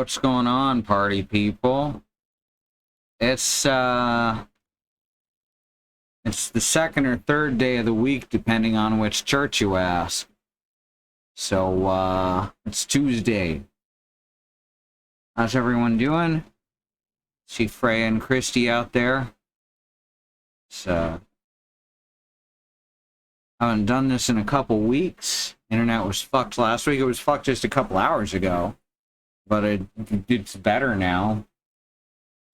what's going on, party people? It's the second or third day of the week, depending on which church you ask. So, it's Tuesday. How's everyone doing? See Freya and Christy out there. So, I haven't done this in a couple weeks. Internet was fucked last week. It was fucked just a couple hours ago. But it's better now.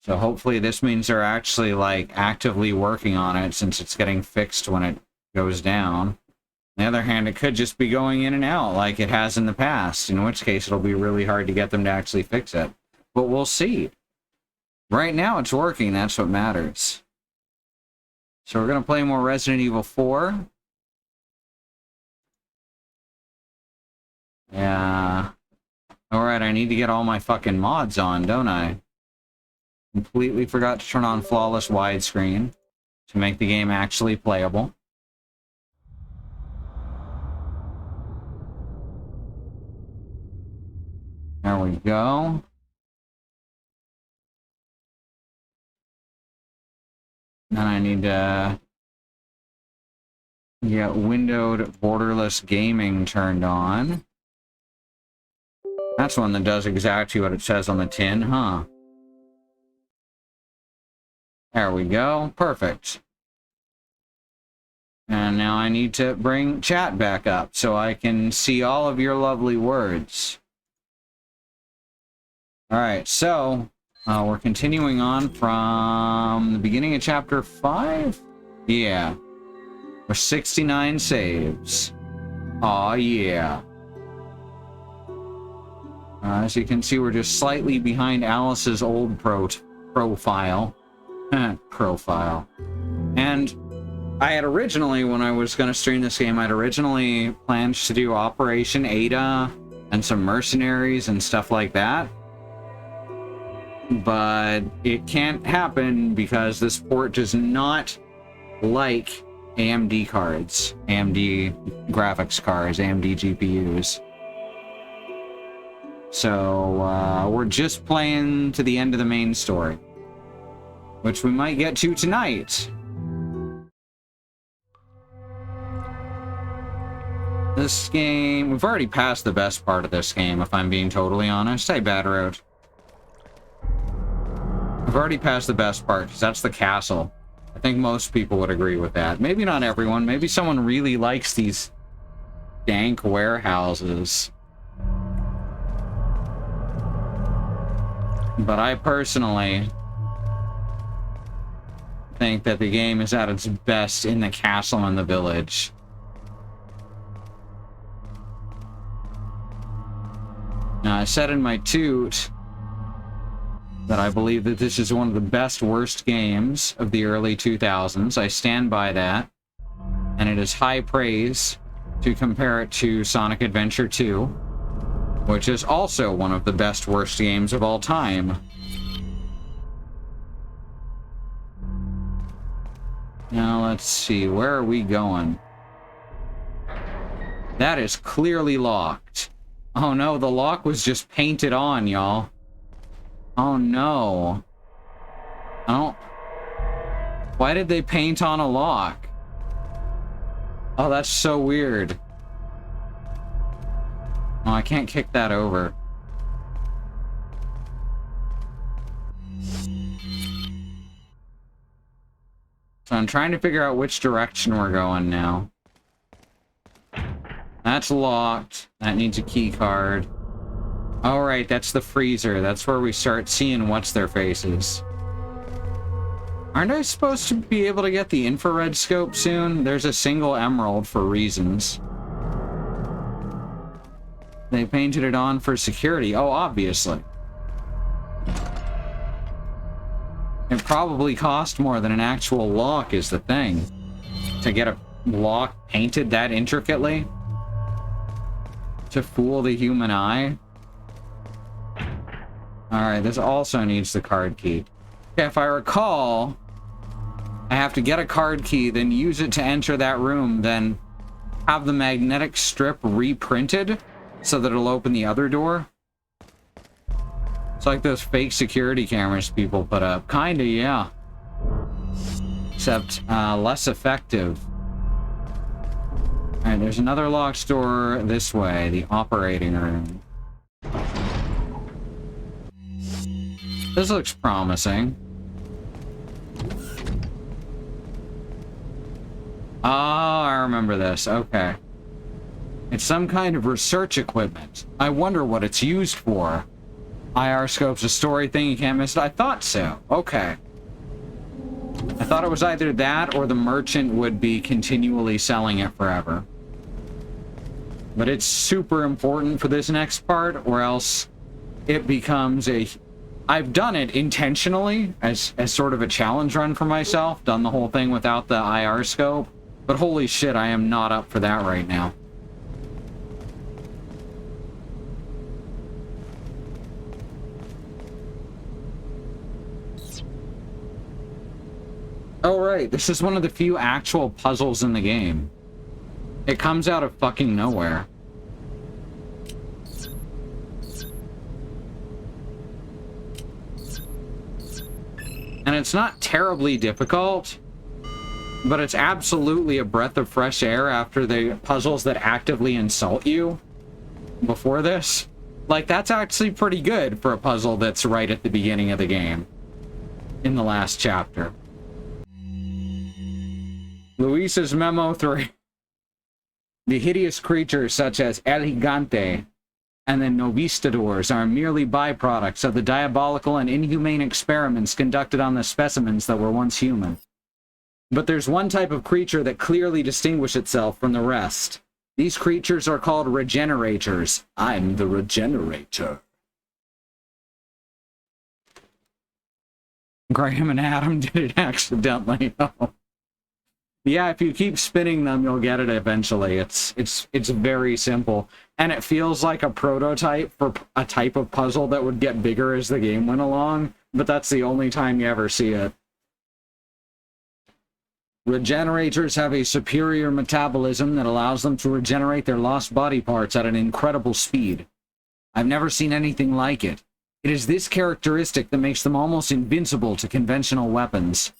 So hopefully this means they're actually, like, actively working on it since it's getting fixed when it goes down. On the other hand, it could just be going in and out like it has in the past, in which case it'll be really hard to get them to actually fix it. But we'll see. Right now it's working, that's what matters. So we're going to play more Resident Evil 4. Yeah. Alright, I need to get all my fucking mods on, don't I? Completely forgot to turn on flawless widescreen to make the game actually playable. There we go. Then I need to get windowed borderless gaming turned on. That's one that does exactly what it says on the tin, huh? There we go. Perfect. And now I need to bring chat back up so I can see all of your lovely words. Alright, so we're continuing on from the beginning of chapter 5? Yeah. With 69 saves. Aw, yeah. As you can see, we're just slightly behind Alice's old profile. Profile. And I had originally, when I was going to stream this game, I'd originally planned to do Operation Ada and some mercenaries and stuff like that. But it can't happen because this port does not like AMD cards, AMD graphics cards, AMD GPUs. So, we're just playing to the end of the main story, which we might get to tonight. This game, we've already passed the best part of this game, if I'm being totally honest. Hey, Bad Road. We've already passed the best part, because that's the castle. I think most people would agree with that. Maybe not everyone. Maybe someone really likes these dank warehouses. But I personally think that the game is at its best in the castle and the village. Now, I said in my toot that I believe that this is one of the best worst games of the early 2000s. I stand by that. And it is high praise to compare it to Sonic Adventure 2, which is also one of the best worst games of all time. Now, let's see. Where are we going? That is clearly locked. Oh no, the lock was just painted on, y'all. Oh no. Oh. Why did they paint on a lock? Oh, that's so weird. Oh, I can't kick that over. So I'm trying to figure out which direction we're going now. That's locked. That needs a key card. All right, that's the freezer. That's where we start seeing what's their faces. Aren't I supposed to be able to get the infrared scope soon? There's a single emerald for reasons. They painted it on for security. Oh, obviously. It probably cost more than an actual lock is the thing. To get a lock painted that intricately? To fool the human eye? Alright, this also needs the card key. Okay, if I recall, I have to get a card key, then use it to enter that room, then have the magnetic strip reprinted so that it'll open the other door. It's like those fake security cameras people put up. Kinda, yeah. Except, less effective. Alright, there's another locked door this way, the operating room. This looks promising. Oh, I remember this. Okay. It's some kind of research equipment. I wonder what it's used for. IR scope's a story thing, you can't miss it. I thought so. Okay. I thought it was either that or the merchant would be continually selling it forever. But it's super important for this next part, or else it becomes a... I've done it intentionally as sort of a challenge run for myself, done the whole thing without the IR scope, but holy shit, I am not up for that right now. Oh right, this is one of the few actual puzzles in the game. It comes out of fucking nowhere. And it's not terribly difficult, but it's absolutely a breath of fresh air after the puzzles that actively insult you before this. Like, that's actually pretty good for a puzzle that's right at the beginning of the game, in the last chapter. Luis's Memo 3. The hideous creatures such as El Gigante and the Novistadors are merely byproducts of the diabolical and inhumane experiments conducted on the specimens that were once human. But there's one type of creature that clearly distinguishes itself from the rest. These creatures are called regenerators. I'm the regenerator. Graham and Adam did it accidentally. Oh. Yeah, if you keep spinning them, you'll get it eventually. It's very simple. And it feels like a prototype for a type of puzzle that would get bigger as the game went along, but that's the only time you ever see it. Regenerators have a superior metabolism that allows them to regenerate their lost body parts at an incredible speed. I've never seen anything like it. It is this characteristic that makes them almost invincible to conventional weapons.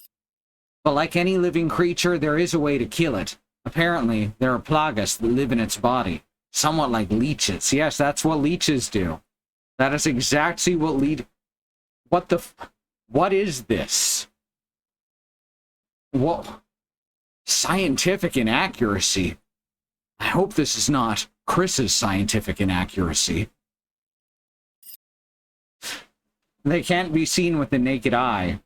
But like any living creature, there is a way to kill it. Apparently, there are plagas that live in its body. Somewhat like leeches. Yes, that's what leeches do. That is exactly what what is this? What? Scientific inaccuracy. I hope this is not Chris's scientific inaccuracy. They can't be seen with the naked eye.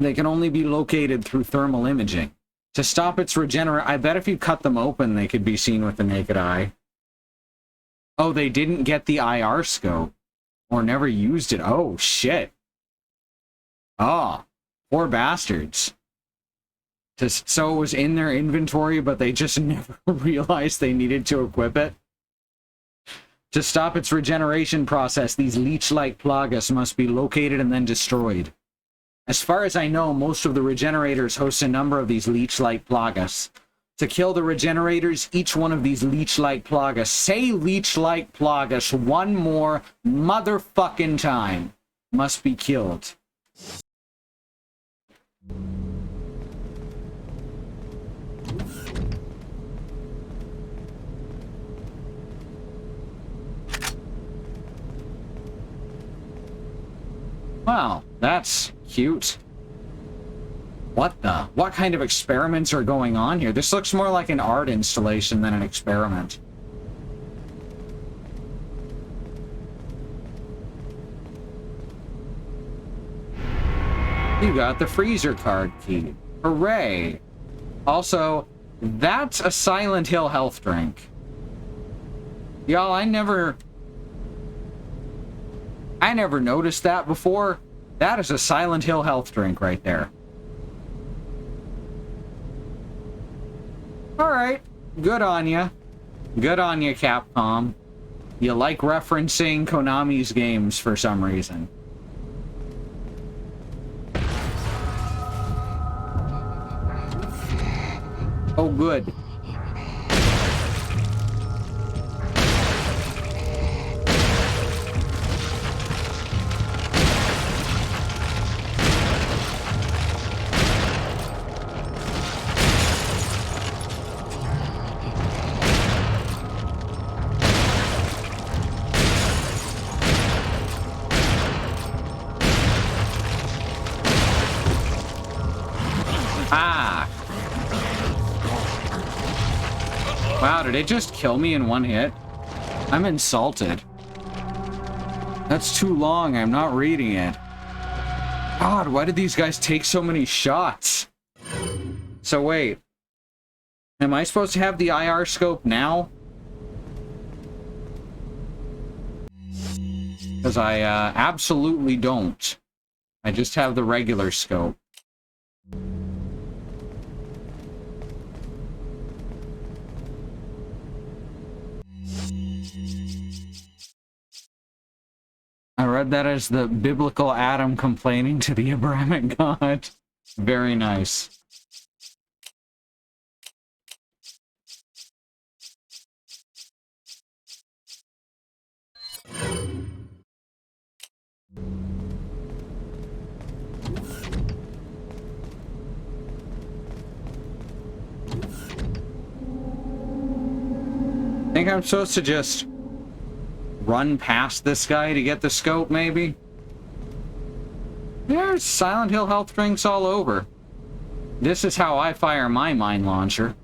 They can only be located through thermal imaging. To stop its I bet if you cut them open, they could be seen with the naked eye. Oh, they didn't get the IR scope. Or never used it. Oh, shit. Oh, poor bastards. So it was in their inventory, but they just never realized they needed to equip it. To stop its regeneration process, these leech-like plagas must be located and then destroyed. As far as I know, most of the regenerators host a number of these leech-like plagas. To kill the regenerators, each one of these leech-like plagas, say leech-like plagas one more motherfucking time, must be killed. Wow, that's cute. What the? What kind of experiments are going on here? This looks more like an art installation than an experiment. You got the freezer card key. Hooray! Also, that's a Silent Hill health drink. Y'all, I never noticed that before. That is a Silent Hill health drink right there. Alright. Good on ya. Good on ya, Capcom. You like referencing Konami's games for some reason. Oh, good. Ah! Wow, did it just kill me in one hit? I'm insulted. That's too long, I'm not reading it. God, why did these guys take so many shots? So wait. Am I supposed to have the IR scope now? Because I absolutely don't. I just have the regular scope. I read that as the biblical Adam complaining to the Abrahamic God. Very nice. I think I'm supposed to just run past this guy to get the scope, maybe? There's Silent Hill health drinks all over. This is how I fire my mine launcher.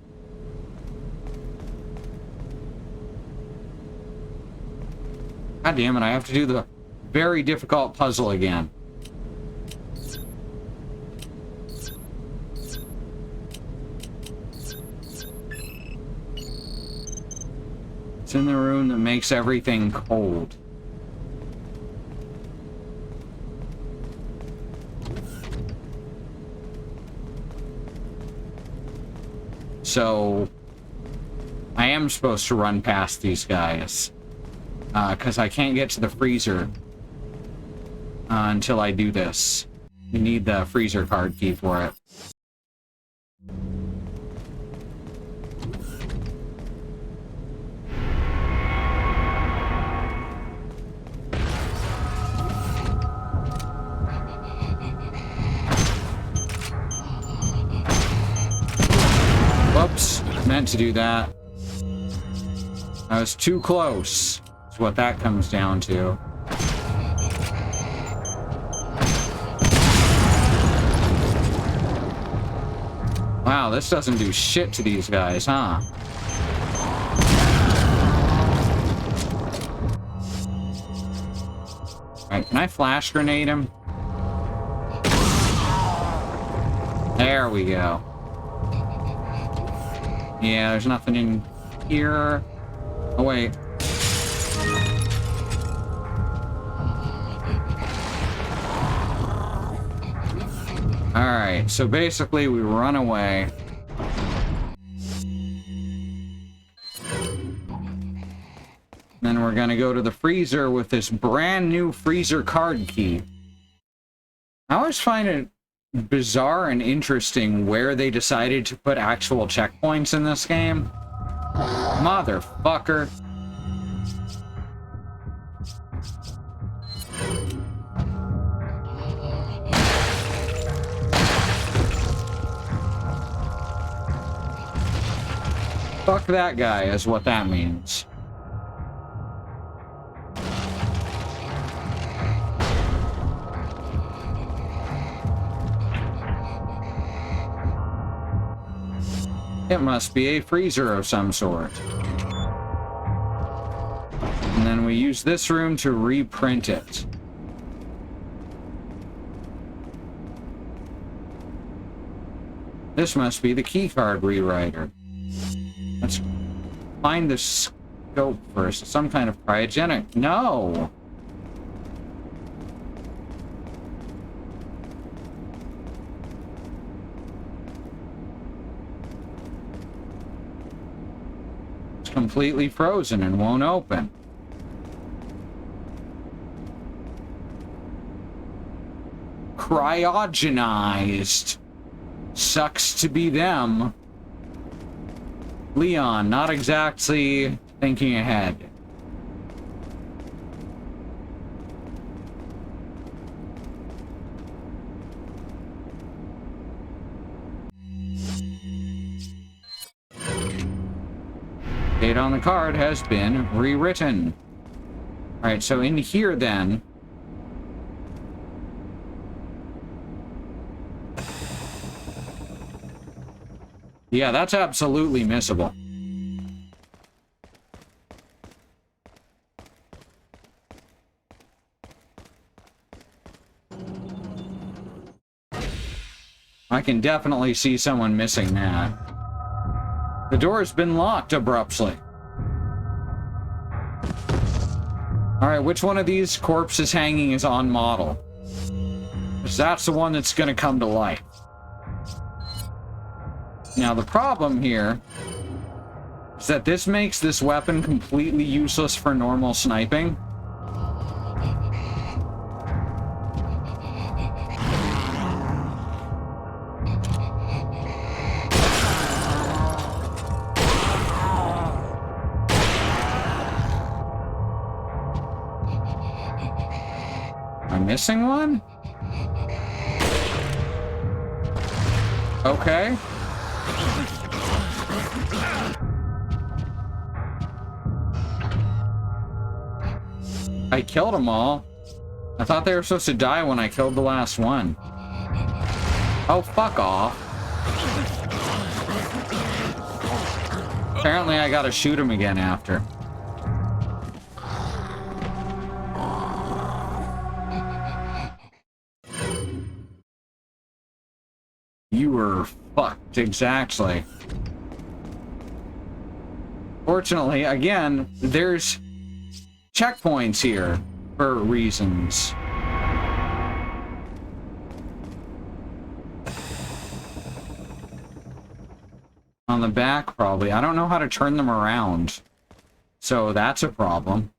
God damn it, I have to do the very difficult puzzle again. It's in the room that makes everything cold. So, I am supposed to run past these guys. Because I can't get to the freezer until I do this. You need the freezer card key for it. Whoops, meant to do that. I was too close. That's what that comes down to. Wow, this doesn't do shit to these guys, huh? Alright, can I flash grenade him? There we go. Yeah, there's nothing in here. Oh, wait. Alright, so basically we run away. Then we're gonna go to the freezer with this brand new freezer card key. I always find it bizarre and interesting where they decided to put actual checkpoints in this game. Motherfucker. Fuck that guy is what that means. It must be a freezer of some sort. And then we use this room to reprint it. This must be the keycard rewriter. Let's find the scope first. Some kind of cryogenic. No! It's completely frozen and won't open. Cryogenized. Sucks to be them. Leon, not exactly thinking ahead. Date on the card has been rewritten. Alright, so in here then... Yeah, that's absolutely missable. I can definitely see someone missing that. The door's been locked abruptly. Alright, which one of these corpses hanging is on model? Because that's the one that's gonna come to life. Now, the problem here is that this makes this weapon completely useless for normal sniping. Am I missing one? Okay. I killed them all. I thought they were supposed to die when I killed the last one. Oh, fuck off. Apparently I gotta shoot him again after. You were fucked, exactly. Fortunately, again, there's checkpoints here for reasons. On the back, probably. I don't know how to turn them around. So that's a problem.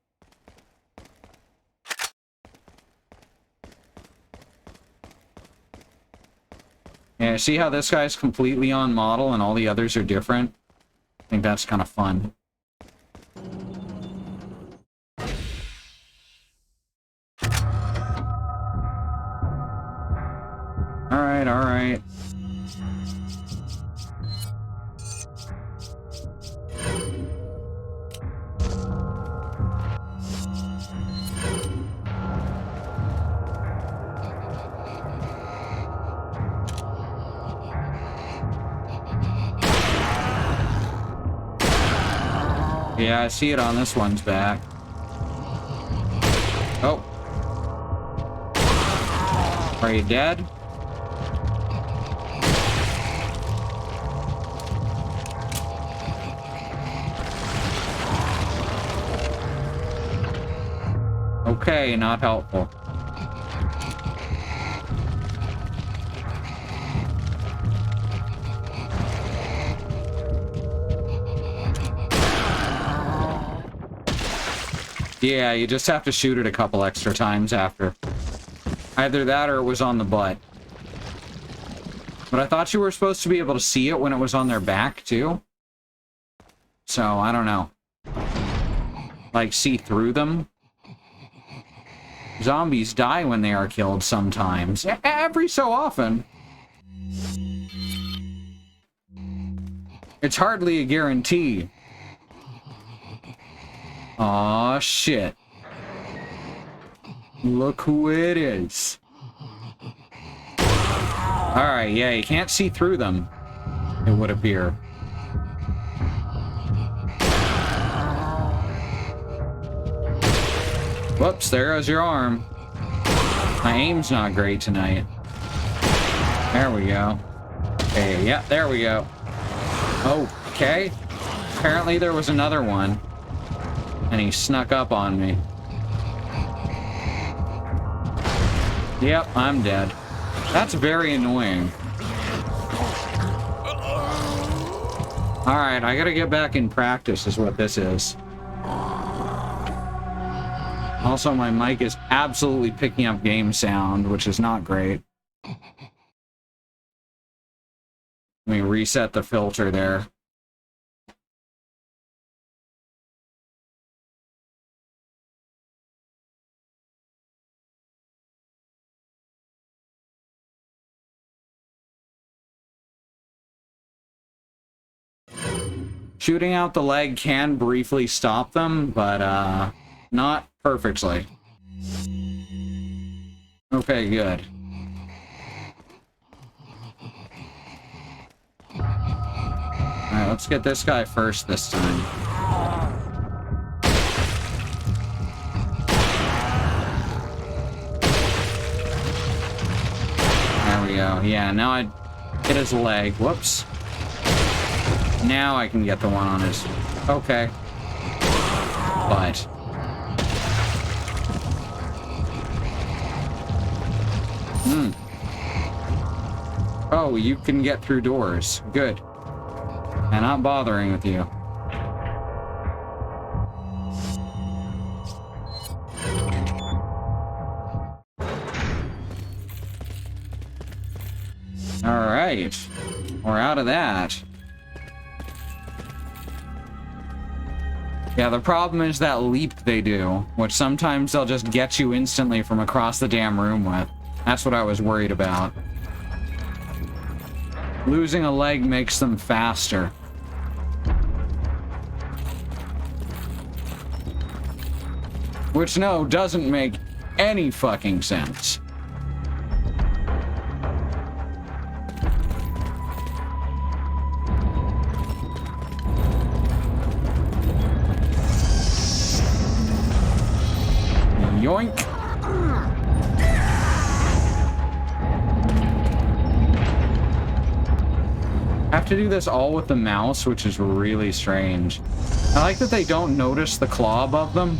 Yeah, see how this guy's completely on model and all the others are different? I think that's kind of fun. Alright, alright. Yeah, I see it on this one's back. Oh. Are you dead? Okay, not helpful. Yeah, you just have to shoot it a couple extra times after. Either that or it was on the butt. But I thought you were supposed to be able to see it when it was on their back, too. So, I don't know. Like, see through them? Zombies die when they are killed sometimes. Every so often. It's hardly a guarantee. Aw, shit. Look who it is. Alright, yeah, you can't see through them, it would appear. Whoops, there goes your arm. My aim's not great tonight. There we go. Okay, yeah, there we go. Okay. Apparently there was another one. And he snuck up on me. Yep, I'm dead. That's very annoying. Alright, I gotta get back in practice is what this is. Also, my mic is absolutely picking up game sound, which is not great. Let me reset the filter there. Shooting out the leg can briefly stop them, but not perfectly. Okay, good. let's get this guy first this time. There we go. Yeah, now I hit his leg. Whoops. Now I can get the one on his... Okay. But... Oh, you can get through doors. Good. I'm not bothering with you. Alright. We're out of that. Yeah, the problem is that leap they do, which sometimes they'll just get you instantly from across the damn room with. That's what I was worried about. Losing a leg makes them faster. Which, no, doesn't make any fucking sense. Yoink. I have to do this all with the mouse, which is really strange. I like that they don't notice the claw above them.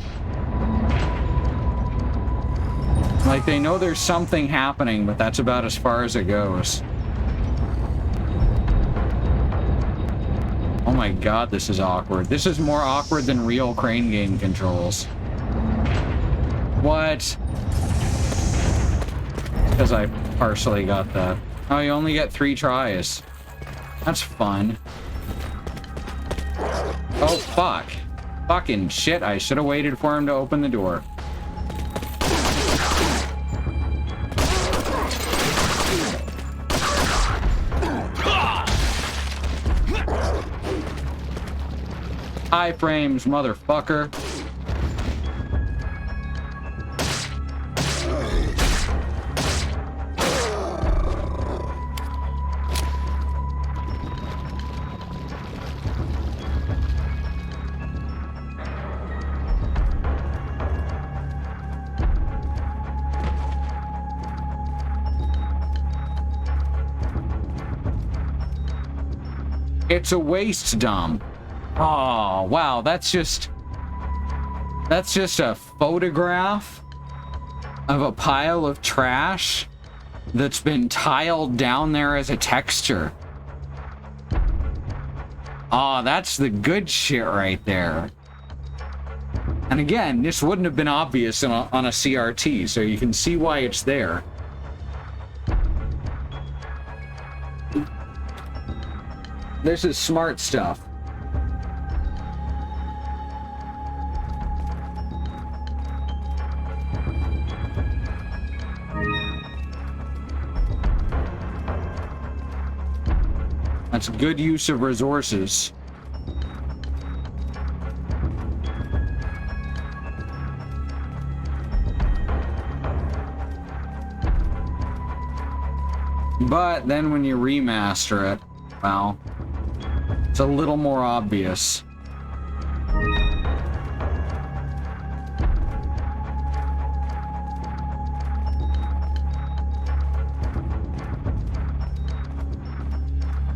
Like, they know there's something happening, but that's about as far as it goes. Oh my god, this is awkward. This is more awkward than real crane game controls. What? Because I partially got that. Oh, you only get 3 tries. That's fun. Oh, fuck. Fucking shit, I should have waited for him to open the door. High frames, motherfucker. It's a waste dump. Oh, wow, that's just a photograph of a pile of trash that's been tiled down there as a texture. Oh, that's the good shit right there. And again, this wouldn't have been obvious on a CRT, so you can see why it's there. This is smart stuff. That's good use of resources. But then when you remaster it, well, it's a little more obvious.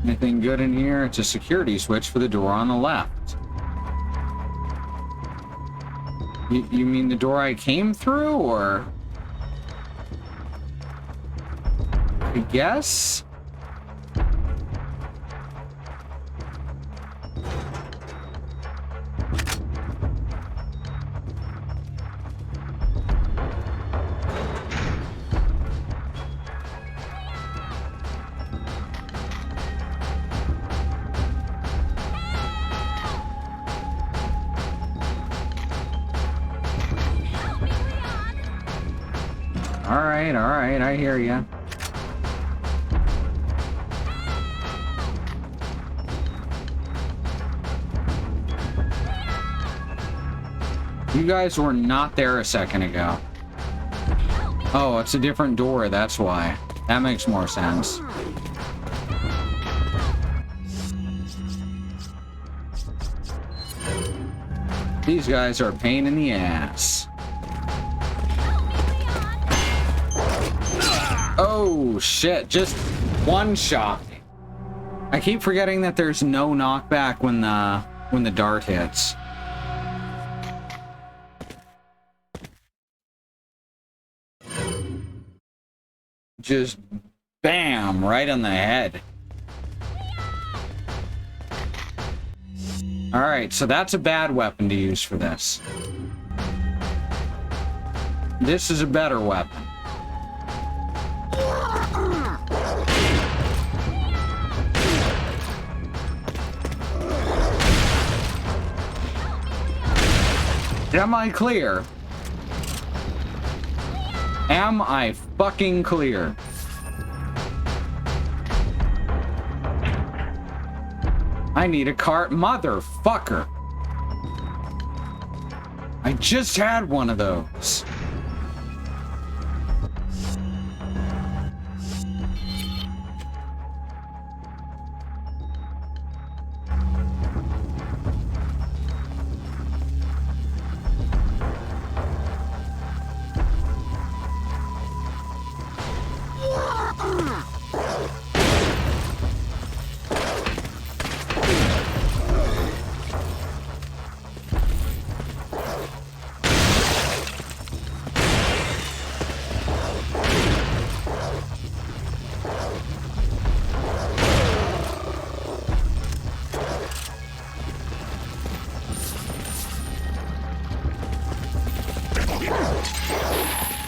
Anything good in here? It's a security switch for the door on the left. You mean the door I came through, or? I guess? All right, I hear ya. You guys were not there a second ago. Oh, it's a different door, that's why. That makes more sense. These guys are a pain in the ass. Oh shit, just one shot. I keep forgetting that there's no knockback when the dart hits. Just bam, right on the head. Alright, so that's a bad weapon to use for this. This is a better weapon. Am I clear? Am I fucking clear? I need a cart, motherfucker. I just had one of those.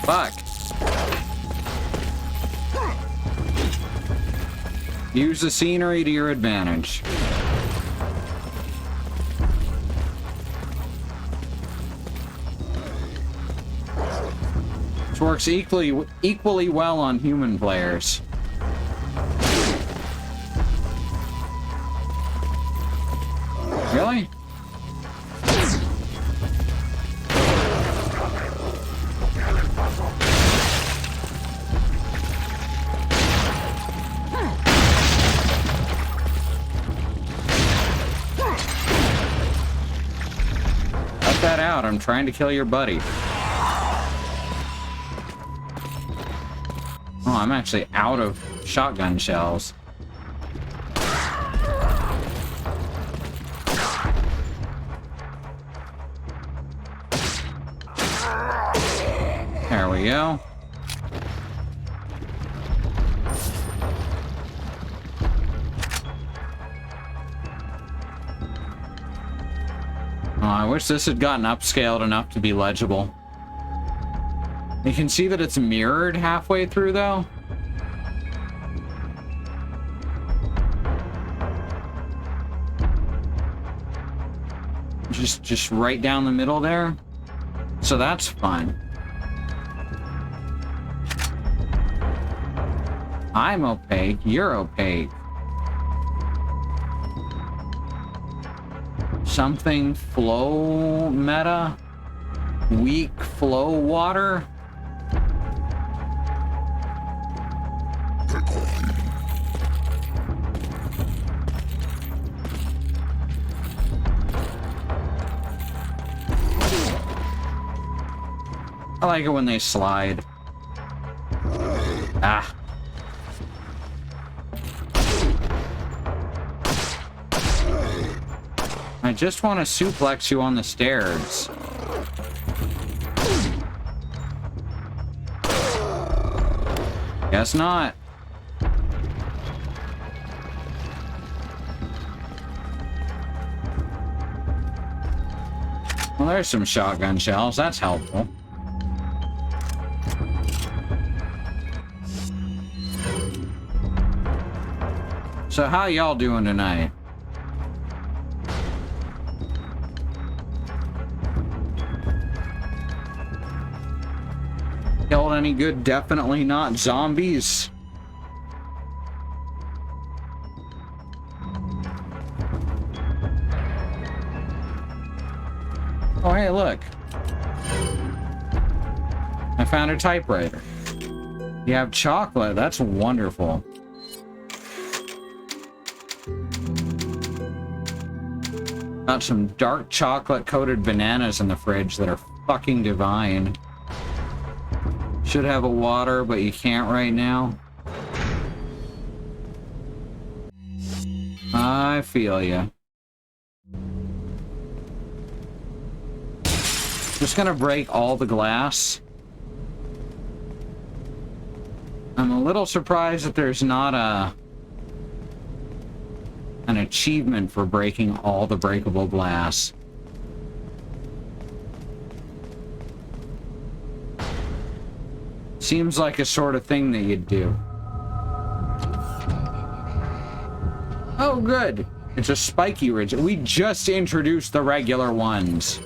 Fuck. Use the scenery to your advantage. This works equally well on human players. Really? That out. I'm trying to kill your buddy. Oh, I'm actually out of shotgun shells. There we go. I wish this had gotten upscaled enough to be legible. You can see that it's mirrored halfway through, though. Just right down the middle there. So that's fun. I'm opaque, you're opaque. Something flow meta? Weak flow water? I like it when they slide. Ah. I just want to suplex you on the stairs. Guess not. Well, there's some shotgun shells. That's helpful. So how y'all doing tonight? Killed any good? Definitely not zombies. Oh, hey, look. I found a typewriter. You have chocolate. That's wonderful. Got some dark chocolate coated bananas in the fridge that are fucking divine. Should have a water, but you can't right now. I feel ya. Just gonna break all the glass. I'm a little surprised that there's not an achievement for breaking all the breakable glass. Seems like a sort of thing that you'd do. Oh, good. It's a spiky ridge. We just introduced the regular ones.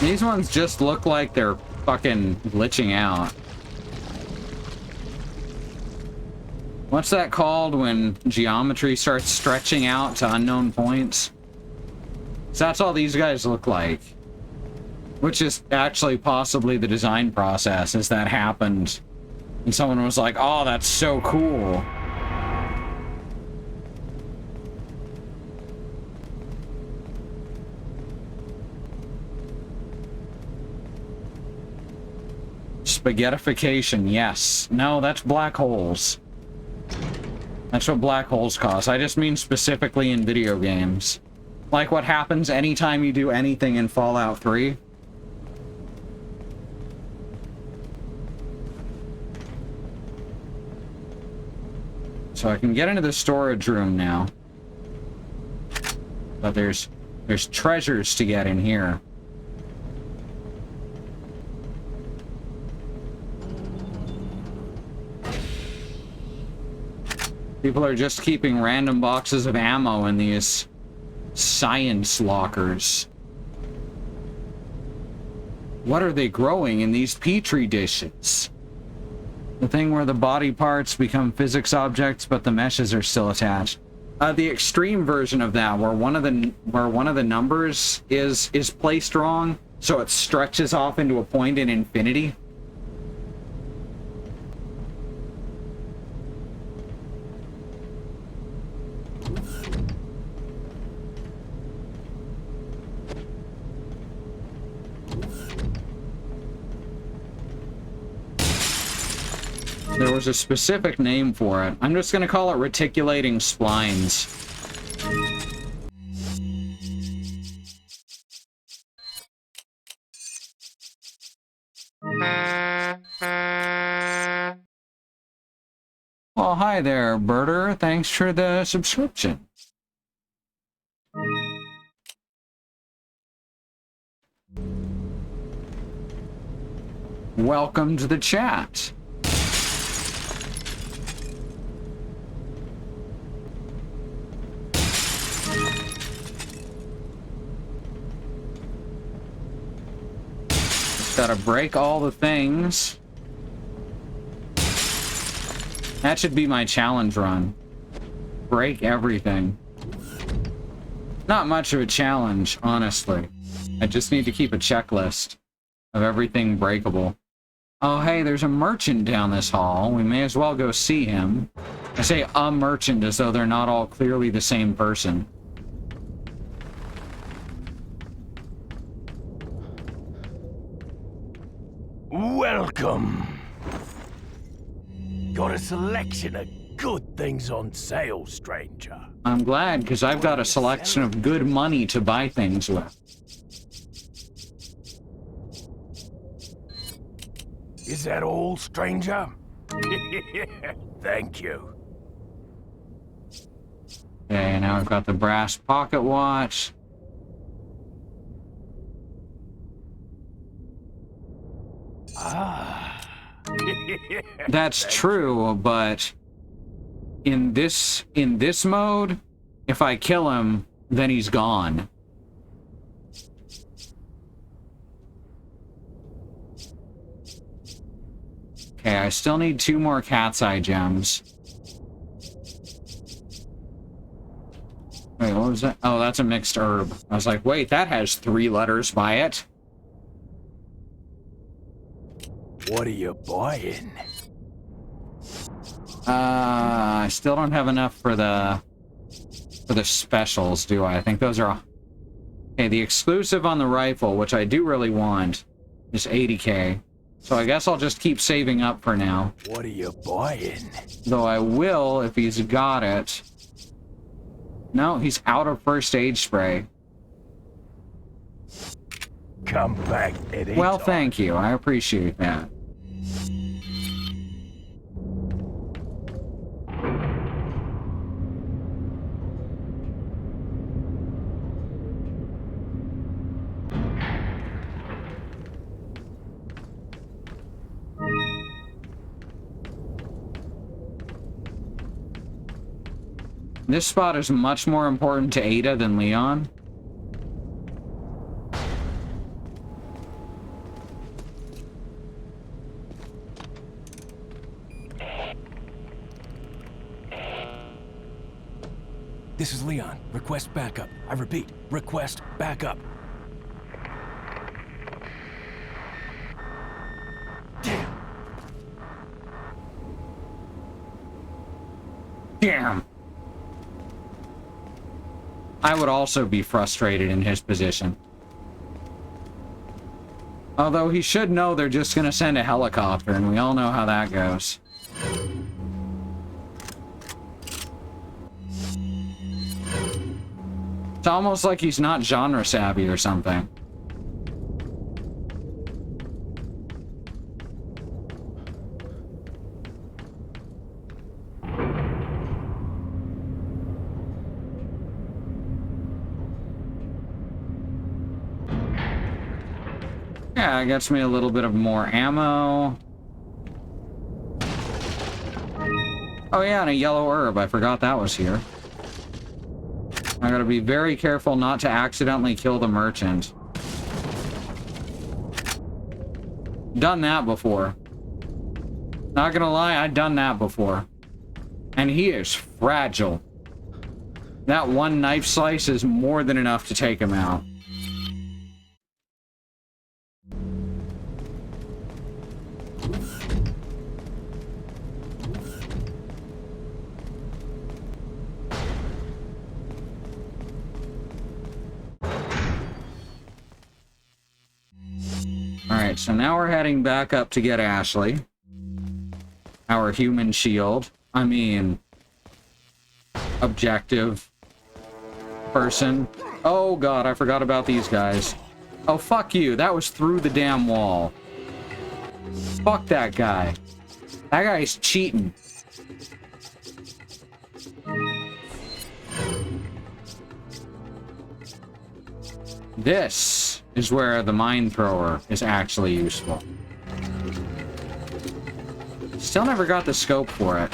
These ones just look like they're fucking glitching out. What's that called when geometry starts stretching out to unknown points? So that's all these guys look like. Which is actually possibly the design process, as that happened. And someone was like, oh, that's so cool. Spaghettification, yes. No, that's black holes. That's what black holes cause. I just mean specifically in video games. Like what happens anytime you do anything in Fallout 3. So I can get into the storage room now. But there's treasures to get in here. People are just keeping random boxes of ammo in these science lockers. What are they growing in these petri dishes? The thing where the body parts become physics objects, but the meshes are still attached. The extreme version of that, where one of the numbers is placed wrong, so it stretches off into a point in infinity. There was a specific name for it. I'm just gonna call it reticulating splines. Well, hi there, Birder. Thanks for the subscription. Welcome to the chat. Gotta break all the things. That should be my challenge run. Break everything. Not much of a challenge, honestly. I just need to keep a checklist of everything breakable. Oh, hey, there's a merchant down this hall. We may as well go see him. I say a merchant as though they're not all clearly the same person. Welcome. Got a selection of good things on sale, stranger. I'm glad, because I've got a selection of good money to buy things with. Is that all, stranger? Thank you. Okay, now I've got the brass pocket watch. Ah. That's true, but in this mode, if I kill him, then he's gone. Okay, I still need 2 more cat's eye gems. Wait, what was that? Oh, that's a mixed herb. I was like, wait, that has 3 letters by it. What are you buying? I still don't have enough for the specials, do I? I think those are... Okay, the exclusive on the rifle, which I do really want, is 80k. So I guess I'll just keep saving up for now. What are you buying? Though I will if he's got it. No, he's out of first aid spray. Come back anytime. Well, thank you. I appreciate that. This spot is much more important to Ada than Leon. This is Leon. Request backup. I repeat, request backup. Damn. Damn. I would also be frustrated in his position. Although he should know they're just gonna send a helicopter, and we all know how that goes. It's almost like he's not genre savvy or something. Yeah, it gets me a little bit of more ammo. Oh yeah, and a yellow herb. I forgot that was here. I gotta be very careful not to accidentally kill the merchant. Done that before. Not gonna lie, I've done that before. And he is fragile. That one knife slice is more than enough to take him out. Alright, so now we're heading back up to get Ashley. Our human shield. I mean... objective... person. Oh god, I forgot about these guys. Oh, fuck you. That was through the damn wall. Fuck that guy. That guy's cheating. This is where the mine thrower is actually useful. Still never got the scope for it.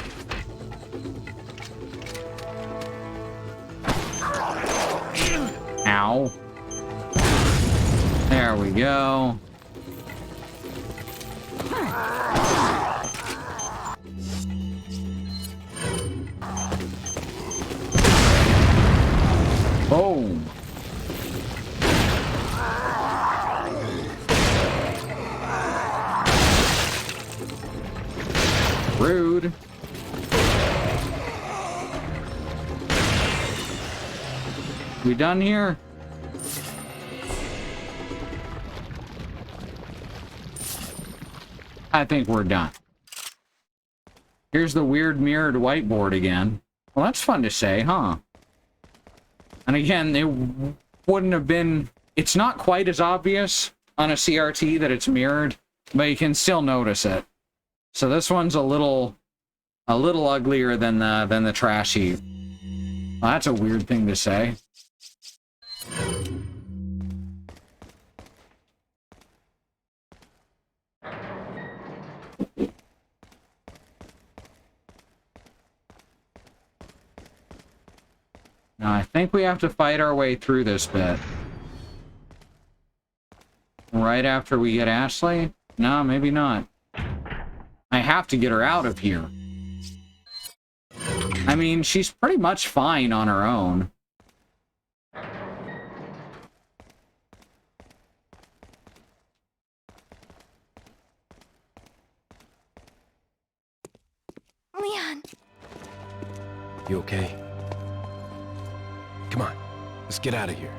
Ow. There we go. Boom. Rude. We done here? I think we're done. Here's the weird mirrored whiteboard again. Well, that's fun to say, huh? And again, it wouldn't have been... It's not quite as obvious on a CRT that it's mirrored, but you can still notice it. So this one's a little uglier than the trash heap. Well, that's a weird thing to say. Now, I think we have to fight our way through this bit. Right after we get Ashley? No, maybe not. I have to get her out of here. I mean, she's pretty much fine on her own. You okay? Come on, let's get out of here.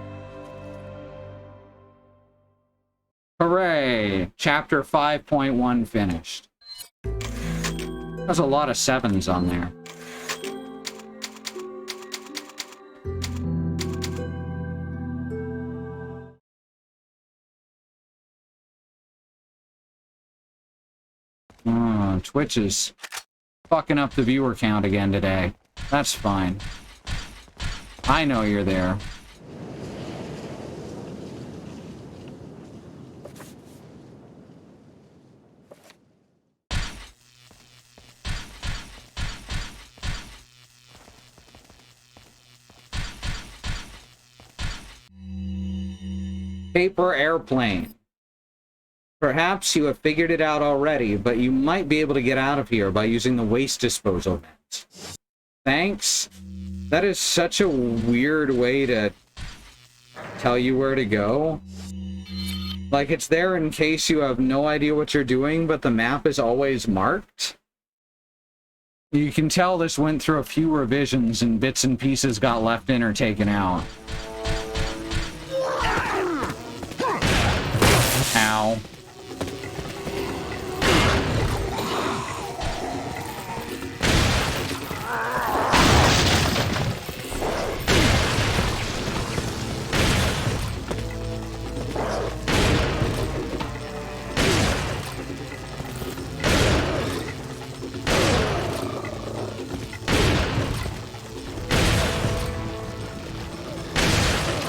Hooray! Chapter 5.1 finished. There's a lot of 7s on there. Oh, Twitch is fucking up the viewer count again today. That's fine. I know you're there. Paper airplane. Perhaps you have figured it out already, but you might be able to get out of here by using the waste disposal vent. Thanks. That is such a weird way to tell you where to go. Like, it's there in case you have no idea what you're doing, but the map is always marked. You can tell this went through a few revisions and bits and pieces got left in or taken out. Ow.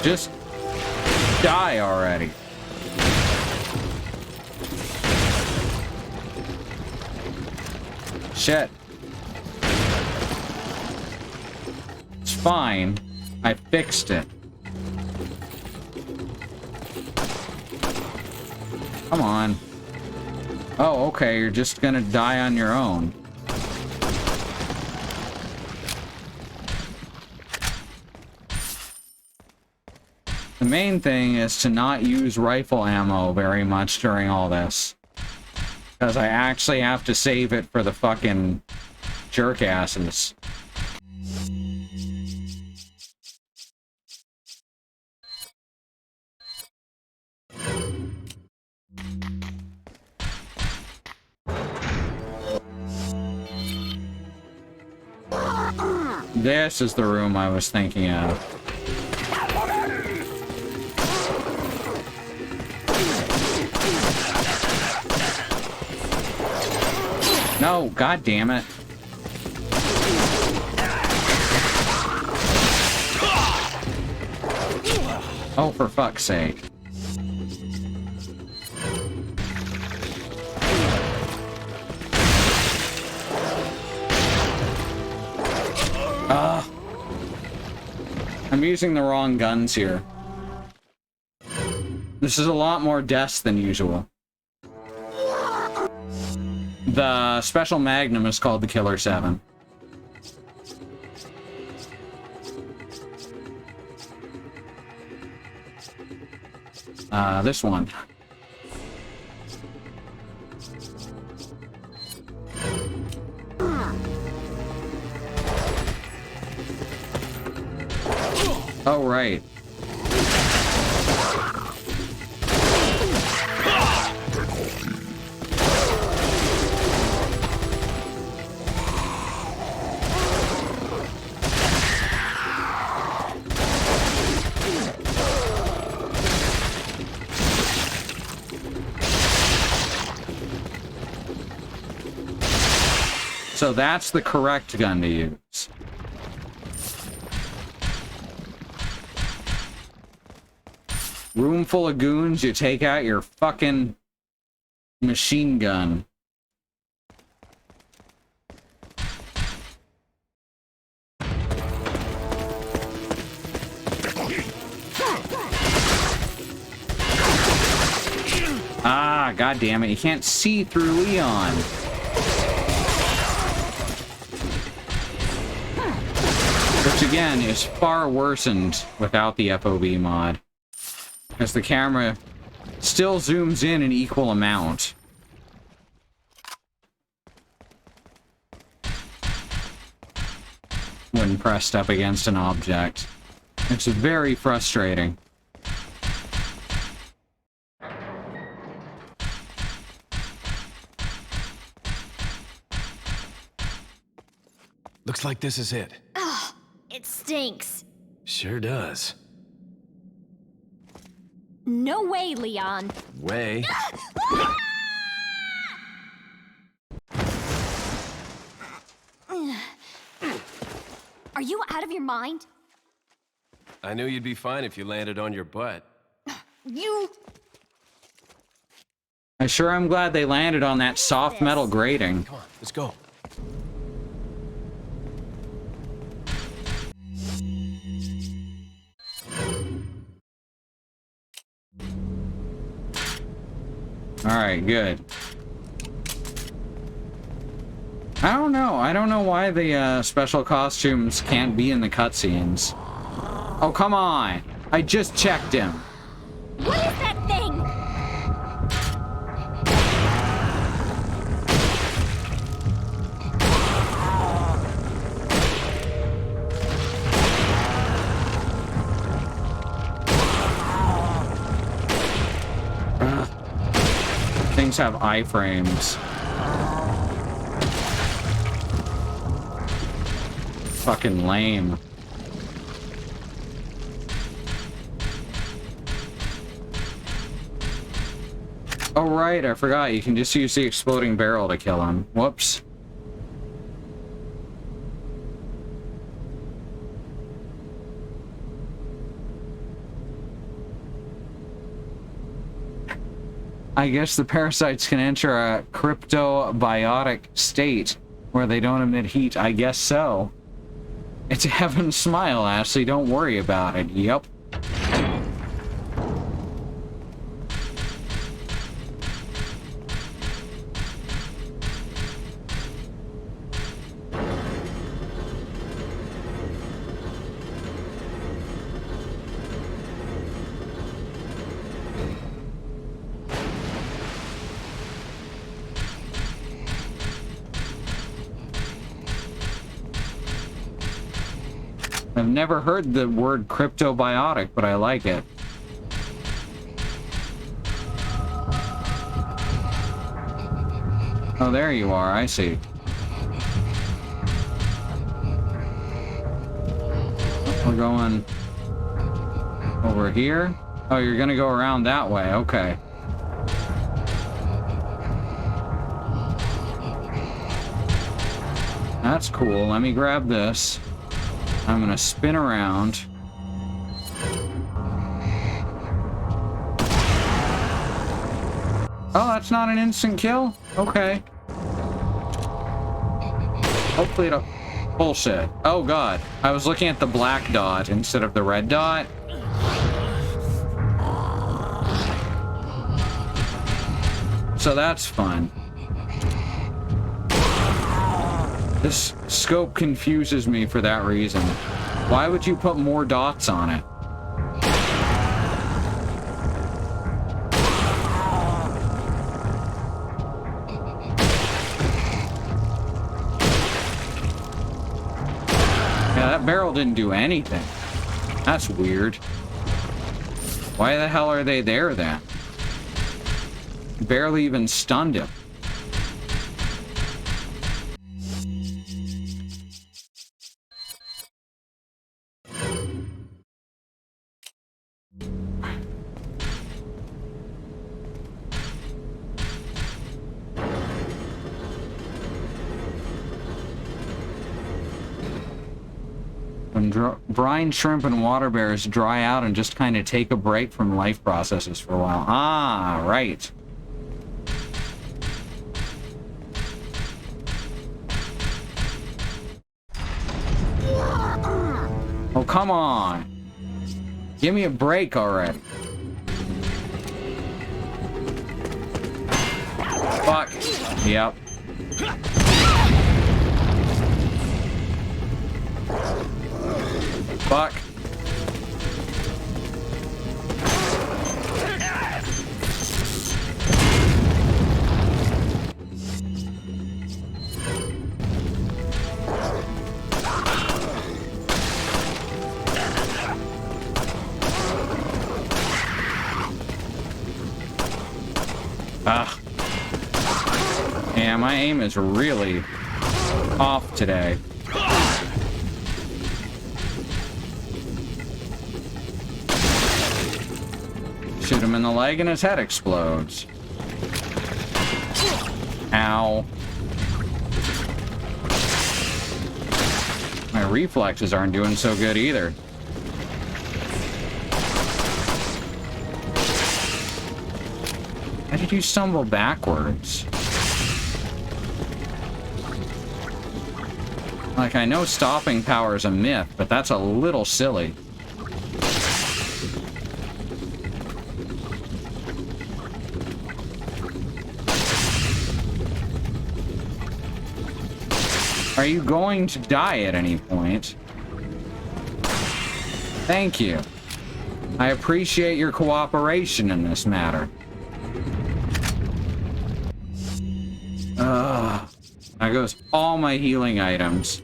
Just die already. Shit. It's fine. I fixed it. Come on. Oh, okay, you're just gonna die on your own. The main thing is to not use rifle ammo very much during all this. Because I actually have to save it for the fucking jerkasses. This is the room I was thinking of. No, god damn it. Oh, for fuck's sake. I'm using the wrong guns here. This is a lot more deaths than usual. The special magnum is called the Killer 7. This one. Oh, right. So that's the correct gun to use. Room full of goons, you take out your fucking machine gun. Ah, god damn it, you can't see through Leon. Which again is far worsened without the FOV mod. As the camera still zooms in an equal amount. When been pressed up against an object. It's very frustrating. Looks like this is it. Ugh, it stinks. Sure does. No way, Leon. Way. Are you out of your mind? I knew you'd be fine if you landed on your butt. You... I sure am glad they landed on that soft metal grating. Come on, let's go. Alright, good. I don't know. I don't know why the special costumes can't be in the cutscenes. Oh, come on. I just checked him. What is that thing? Things have iframes. Fucking lame. Oh right, I forgot. You can just use the exploding barrel to kill him. Whoops. I guess the parasites can enter a cryptobiotic state where they don't emit heat. I guess so. It's a heaven smile, Ashley. Don't worry about it. Yep. I've never heard the word cryptobiotic, but I like it. Oh, there you are. I see. We're going over here. Oh, you're gonna go around that way. Okay. That's cool. Let me grab this. I'm gonna spin around. Oh, that's not an instant kill? Okay. Hopefully it'll... Bullshit. Oh god. I was looking at the black dot instead of the red dot. So that's fun. This scope confuses me for that reason. Why would you put more dots on it? Yeah, that barrel didn't do anything. That's weird. Why the hell are they there then? Barely even stunned him. When brine shrimp and water bears dry out and just kind of take a break from life processes for a while. Ah, right. Oh, come on. Give me a break already. Fuck. Yep. Fuck. Ah. Yeah, my aim is really off today. Shoot him in the leg and his head explodes. Ow. My reflexes aren't doing so good either. How did you stumble backwards? Like, I know stopping power is a myth, but that's a little silly. Are you going to die at any point? Thank you. I appreciate your cooperation in this matter. There goes all my healing items.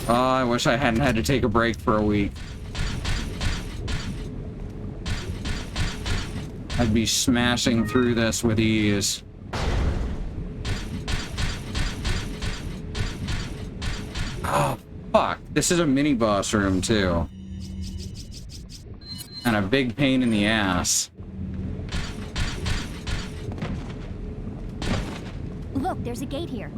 Oh, I wish I hadn't had to take a break for a week. I'd be smashing through this with ease. Oh, fuck. This is a mini boss room, too. And a big pain in the ass. Look, there's a gate here.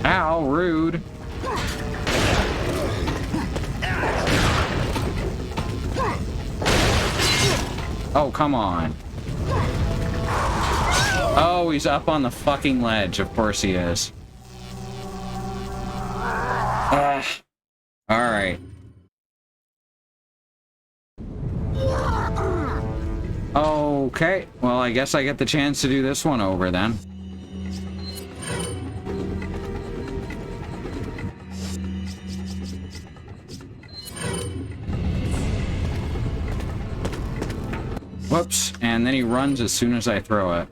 Ow, rude. Oh, come on. Oh, he's up on the fucking ledge. Of course he is. Alright. Okay. Well, I guess I get the chance to do this one over then. Whoops, and then he runs as soon as I throw it.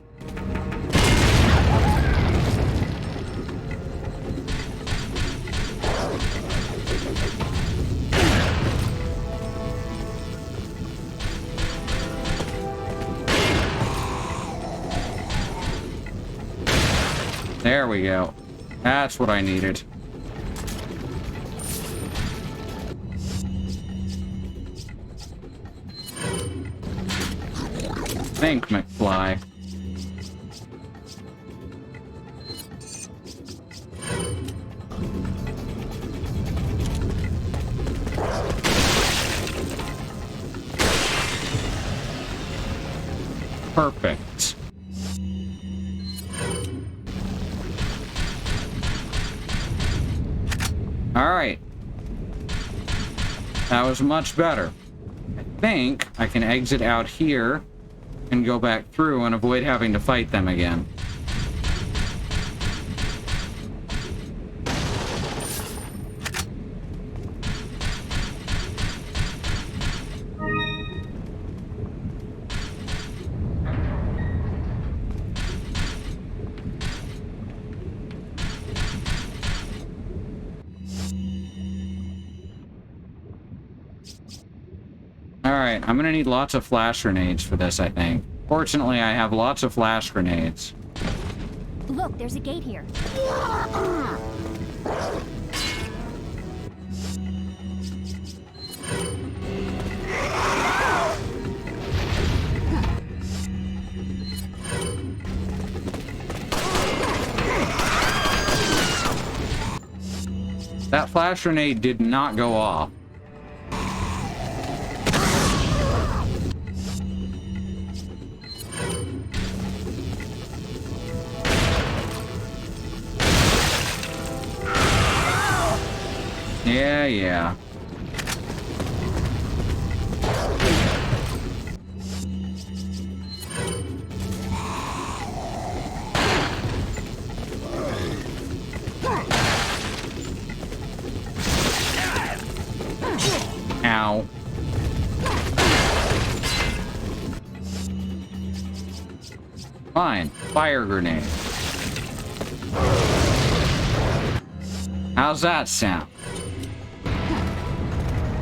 There we go. That's what I needed. Think, McFly. Perfect. All right. That was much better. I think I can exit out here and go back through and avoid having to fight them again. Alright, I'm gonna need lots of flash grenades for this, I think. Fortunately, I have lots of flash grenades. Look, there's a gate here. That flash grenade did not go off. Yeah. Fine. Fire grenade. How's that sound?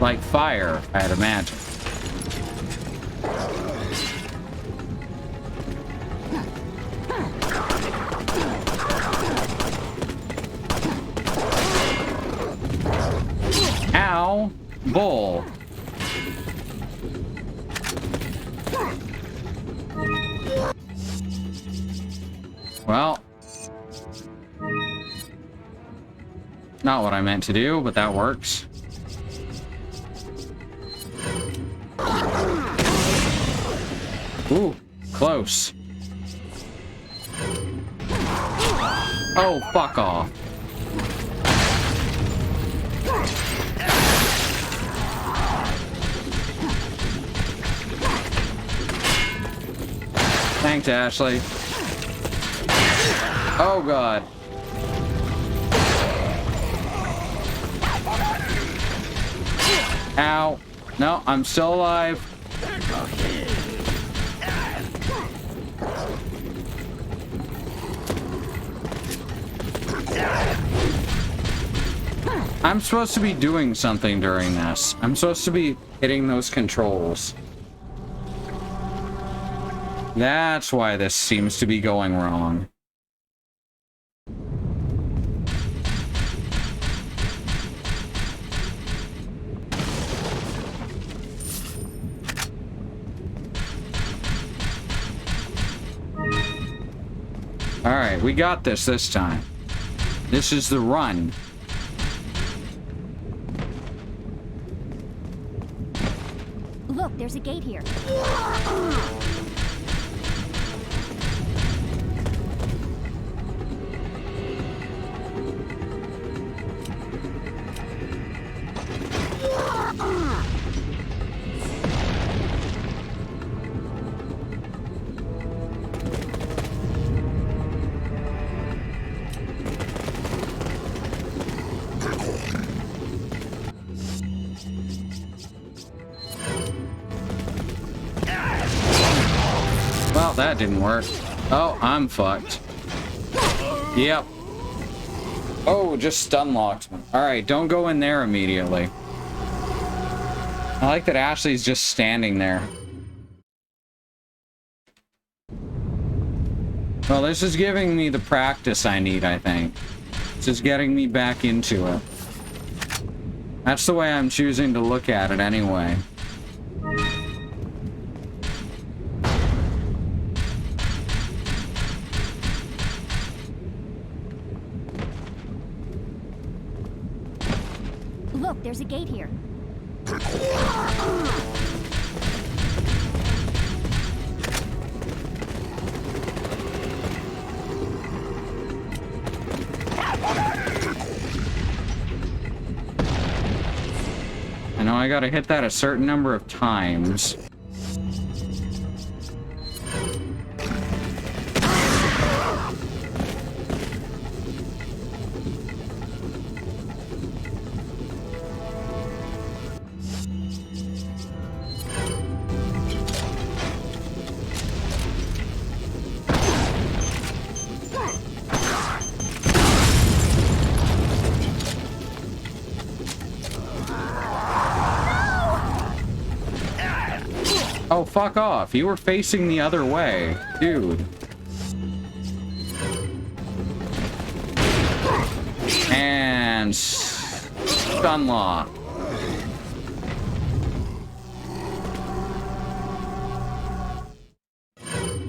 Like fire, I'd imagine. Ow! Bull. Well, not what I meant to do, but that works. Ooh, close. Oh, fuck off. Thanks, Ashley. Oh, God. Ow. No, I'm still alive. I'm supposed to be doing something during this. I'm supposed to be hitting those controls. That's why this seems to be going wrong. Alright, we got this time. This is the run. Look, there's a gate here. Well, that didn't work. Oh, I'm fucked. Yep. Oh, just stun locked me. Alright, don't go in there immediately. I like that Ashley's just standing there. Well, this is giving me the practice I need, I think. This is getting me back into it. That's the way I'm choosing to look at it anyway. Look, there's a gate here. I know I gotta hit that a certain number of times. Oh, fuck off. You were facing the other way. Dude. And... stun lock.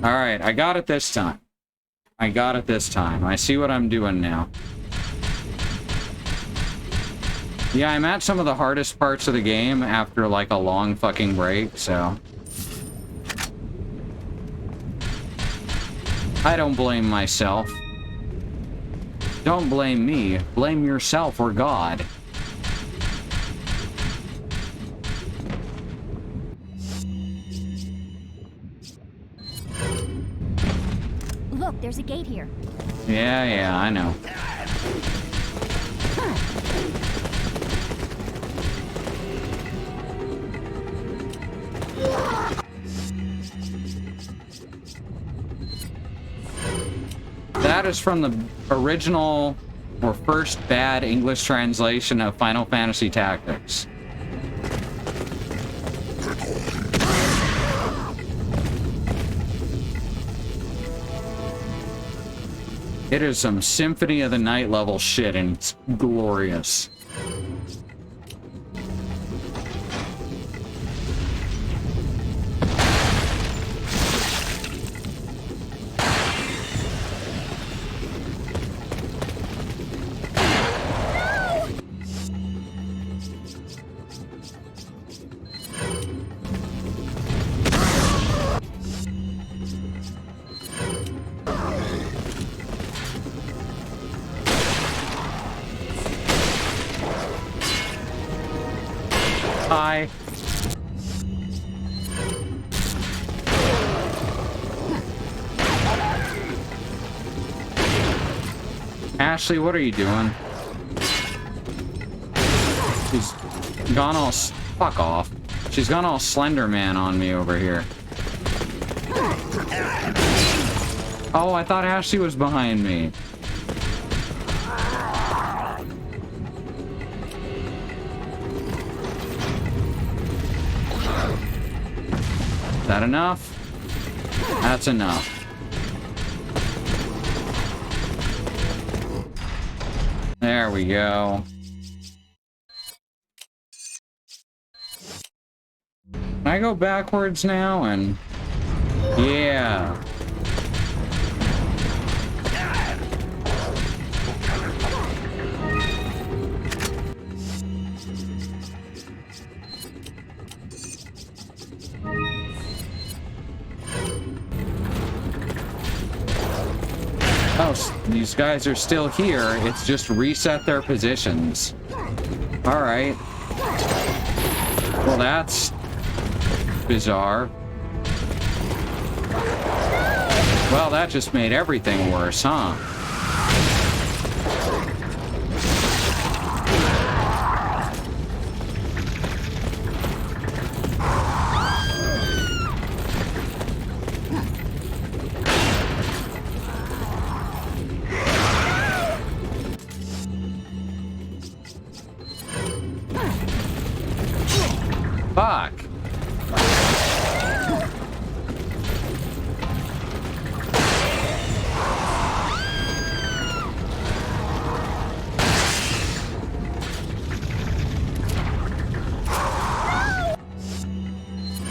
Alright, I got it this time. I got it this time. I see what I'm doing now. Yeah, I'm at some of the hardest parts of the game after, like, a long fucking break, so... I don't blame myself. Don't blame me. Blame yourself or God. Look, there's a gate here. Yeah, I know. That is from the original or first bad English translation of Final Fantasy Tactics. It is some Symphony of the Night level shit, and it's glorious. Hi. Ashley, what are you doing? She's gone all... Fuck off. She's gone all Slender Man on me over here. Oh, I thought Ashley was behind me. Is that enough? That's enough. There we go. Can I go backwards now? And yeah. Oh, these guys are still here. It's just reset their positions. All right. Well, that's bizarre. Well, that just made everything worse, huh? Fuck.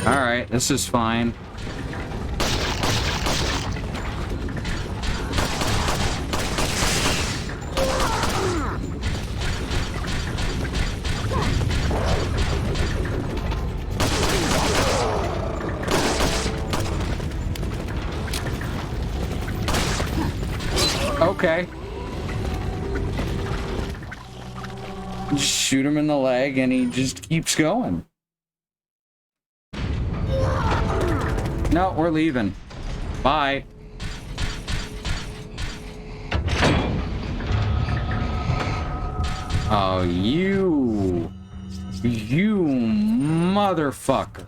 All right, this is fine. Okay. Just shoot him in the leg and he just keeps going. No, we're leaving. Bye. Oh, you motherfucker.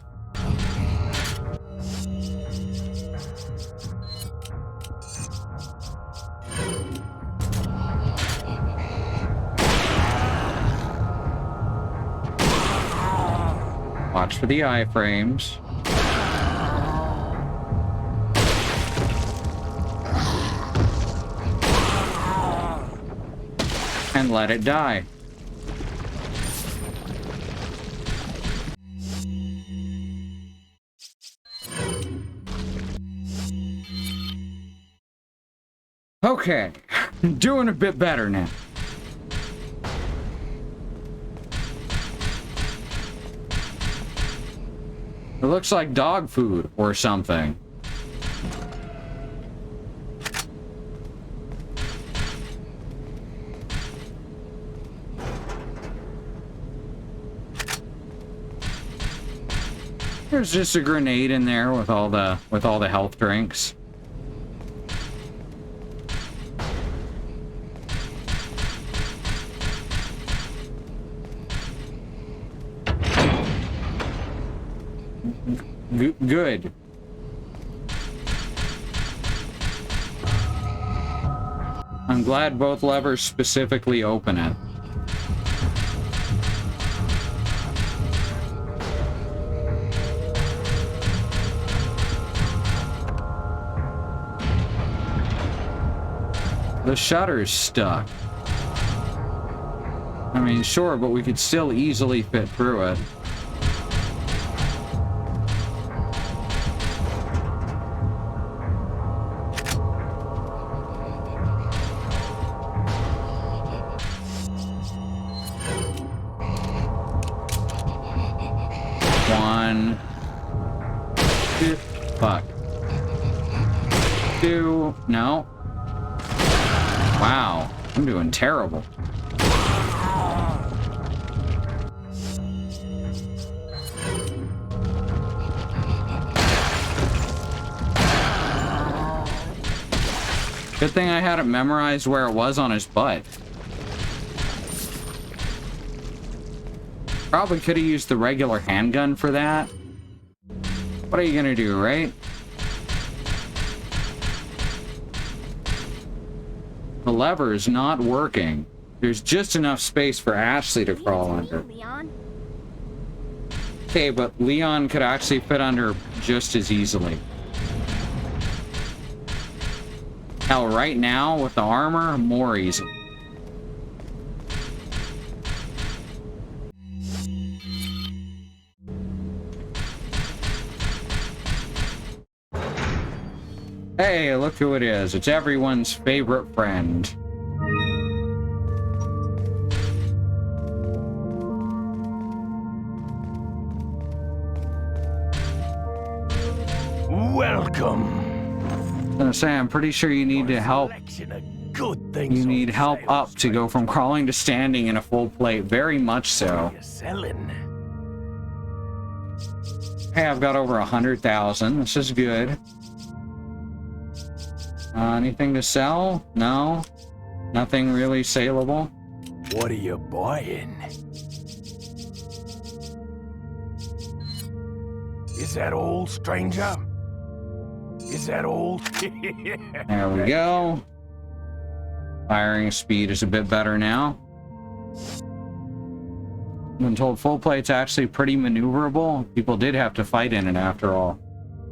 Watch for the iframes. And let it die. Okay, doing a bit better now. It looks like dog food or something. There's just a grenade in there with all the health drinks. Good. I'm glad both levers specifically open it. The shutter's stuck. I mean, sure, but we could still easily fit through it. One. Two. Fuck. Two. No. Wow, I'm doing terrible. Good thing I had it memorized where it was on his butt. Probably could have used the regular handgun for that. What are you gonna do, right? The lever is not working. There's just enough space for Ashley to crawl under. Leon? Okay, but Leon could actually fit under just as easily. Hell, right now, with the armor, more easy. Hey, look who it is. It's everyone's favorite friend. Welcome. I'm gonna say, I'm pretty sure you need to help. Good things You need help up to go from crawling to standing in a full plate. Very much so. You're selling. Hey, I've got over 100,000. This is good. Anything to sell? No. Nothing really saleable. What are you buying? Is that all, stranger? Is that all? There we go. Firing speed is a bit better now. Been told full plate's actually pretty maneuverable. People did have to fight in it after all.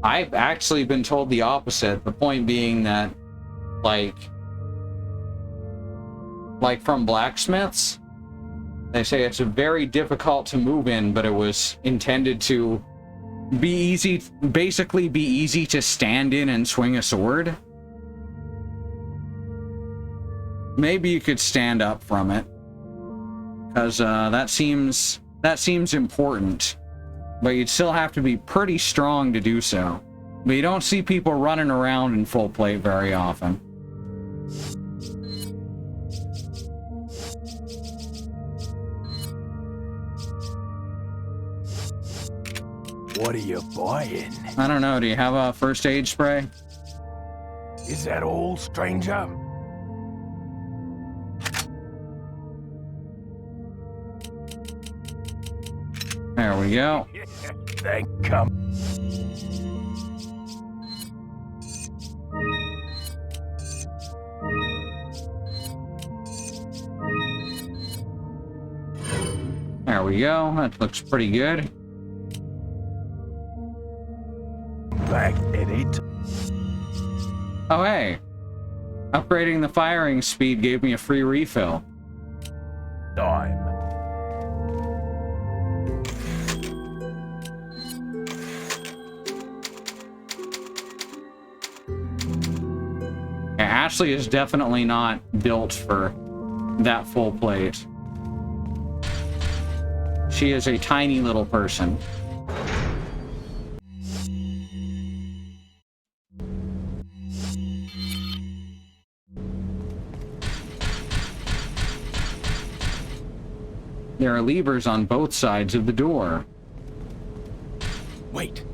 I've actually been told the opposite. The point being that, like from blacksmiths, they say it's very difficult to move in, but it was intended to be easy, basically be easy to stand in and swing a sword. Maybe you could stand up from it, because that seems important. But you'd still have to be pretty strong to do so. But you don't see people running around in full plate very often. What are you buying? I don't know, do you have a first aid spray? Is that all, stranger? There we go. Thank come. There we go. That looks pretty good. Back at it. Oh, hey. Upgrading the firing speed gave me a free refill. Time. Yeah, Ashley is definitely not built for that full plate. She is a tiny little person. There are levers on both sides of the door. Wait.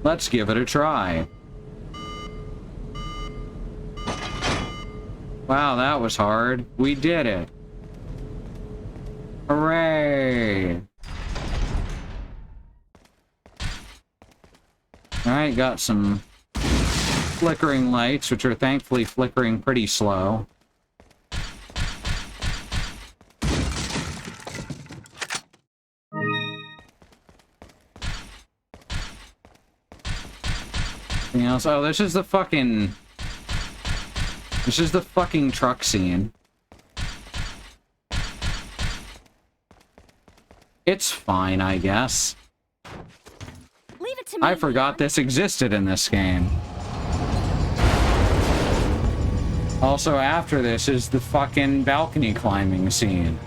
Let's give it a try. Wow, that was hard. We did it. Hooray! Alright, got some flickering lights, which are thankfully flickering pretty slow. Anything else? Oh, this is the fucking truck scene. It's fine, I guess. Leave it to me. I forgot this existed in this game. Also, after this is the fucking balcony climbing scene.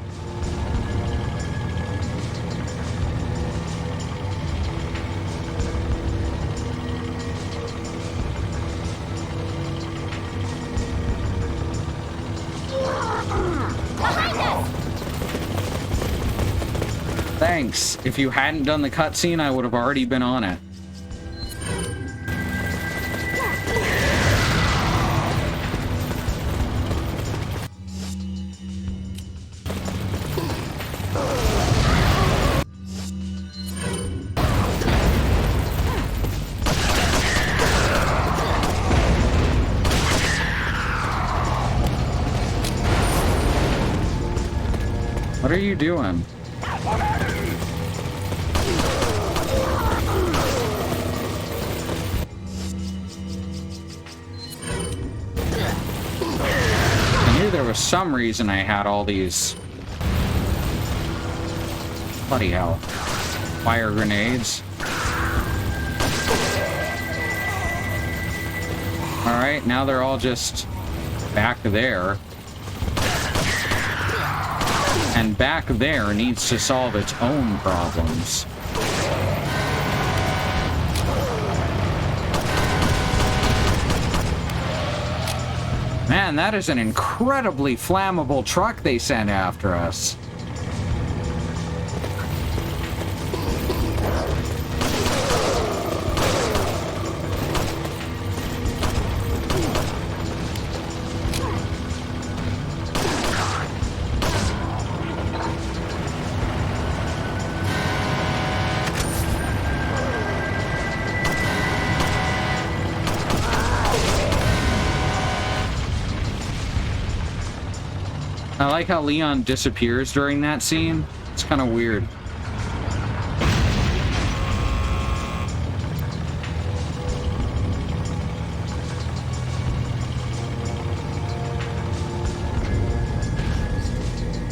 Thanks. If you hadn't done the cutscene, I would have already been on it. What are you doing? There was some reason I had all these. Bloody hell. Fire grenades. Alright, now they're all just back there. And back there needs to solve its own problems. Man, that is an incredibly flammable truck they sent after us. I like how Leon disappears during that scene. It's kind of weird.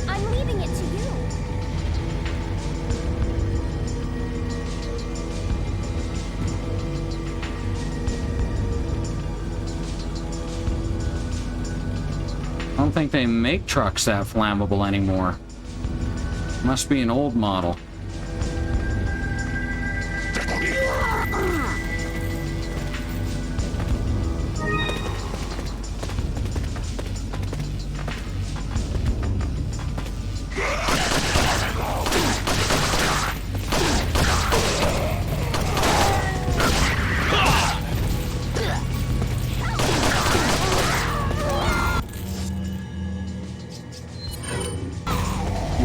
I'm leaving it to you. I don't think they make trucks that flammable anymore. Must be an old model.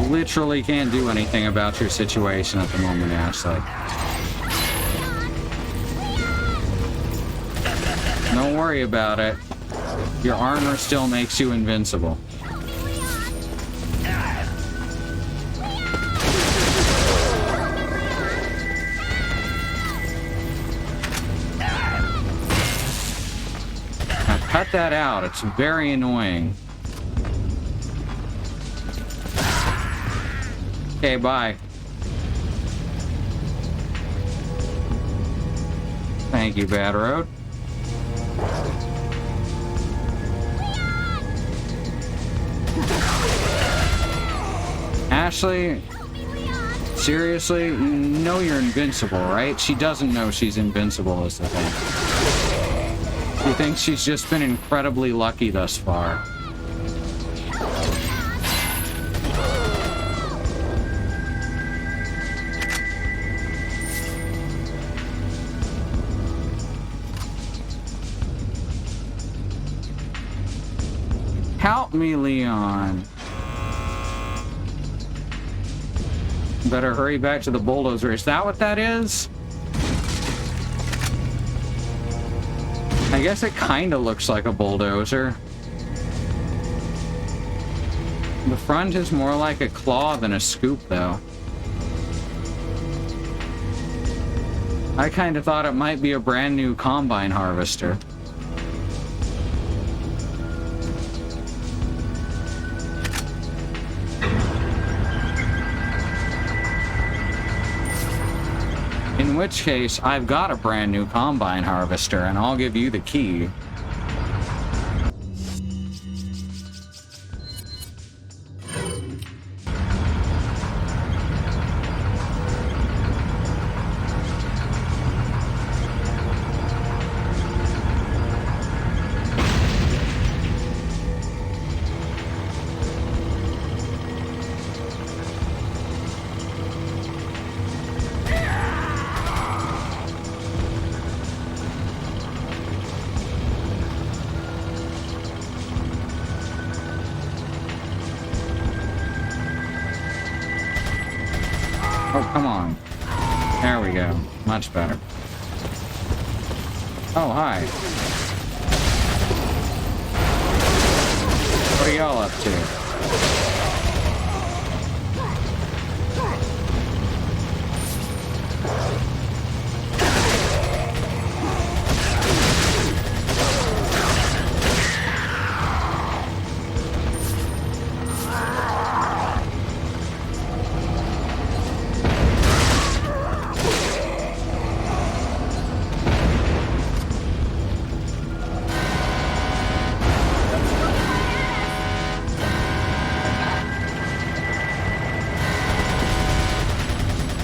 Literally can't do anything about your situation at the moment, Ashley. Don't worry about it. Your armor still makes you invincible. Now cut that out. It's very annoying. Okay, bye. Thank you, Bad Road. Ashley, seriously, you know you're invincible, right? She doesn't know she's invincible is the thing. She thinks she's just been incredibly lucky thus far. Help me, Leon. Better hurry back to the bulldozer. Is that what that is? I I guess it kind of looks like a bulldozer. The front is more like a claw than a scoop, though. I kind of thought it might be a brand new combine harvester. In which case, I've got a brand new combine harvester, and I'll give you the key. Oh, come on. There we go. Much better. Oh, hi. What are y'all up to?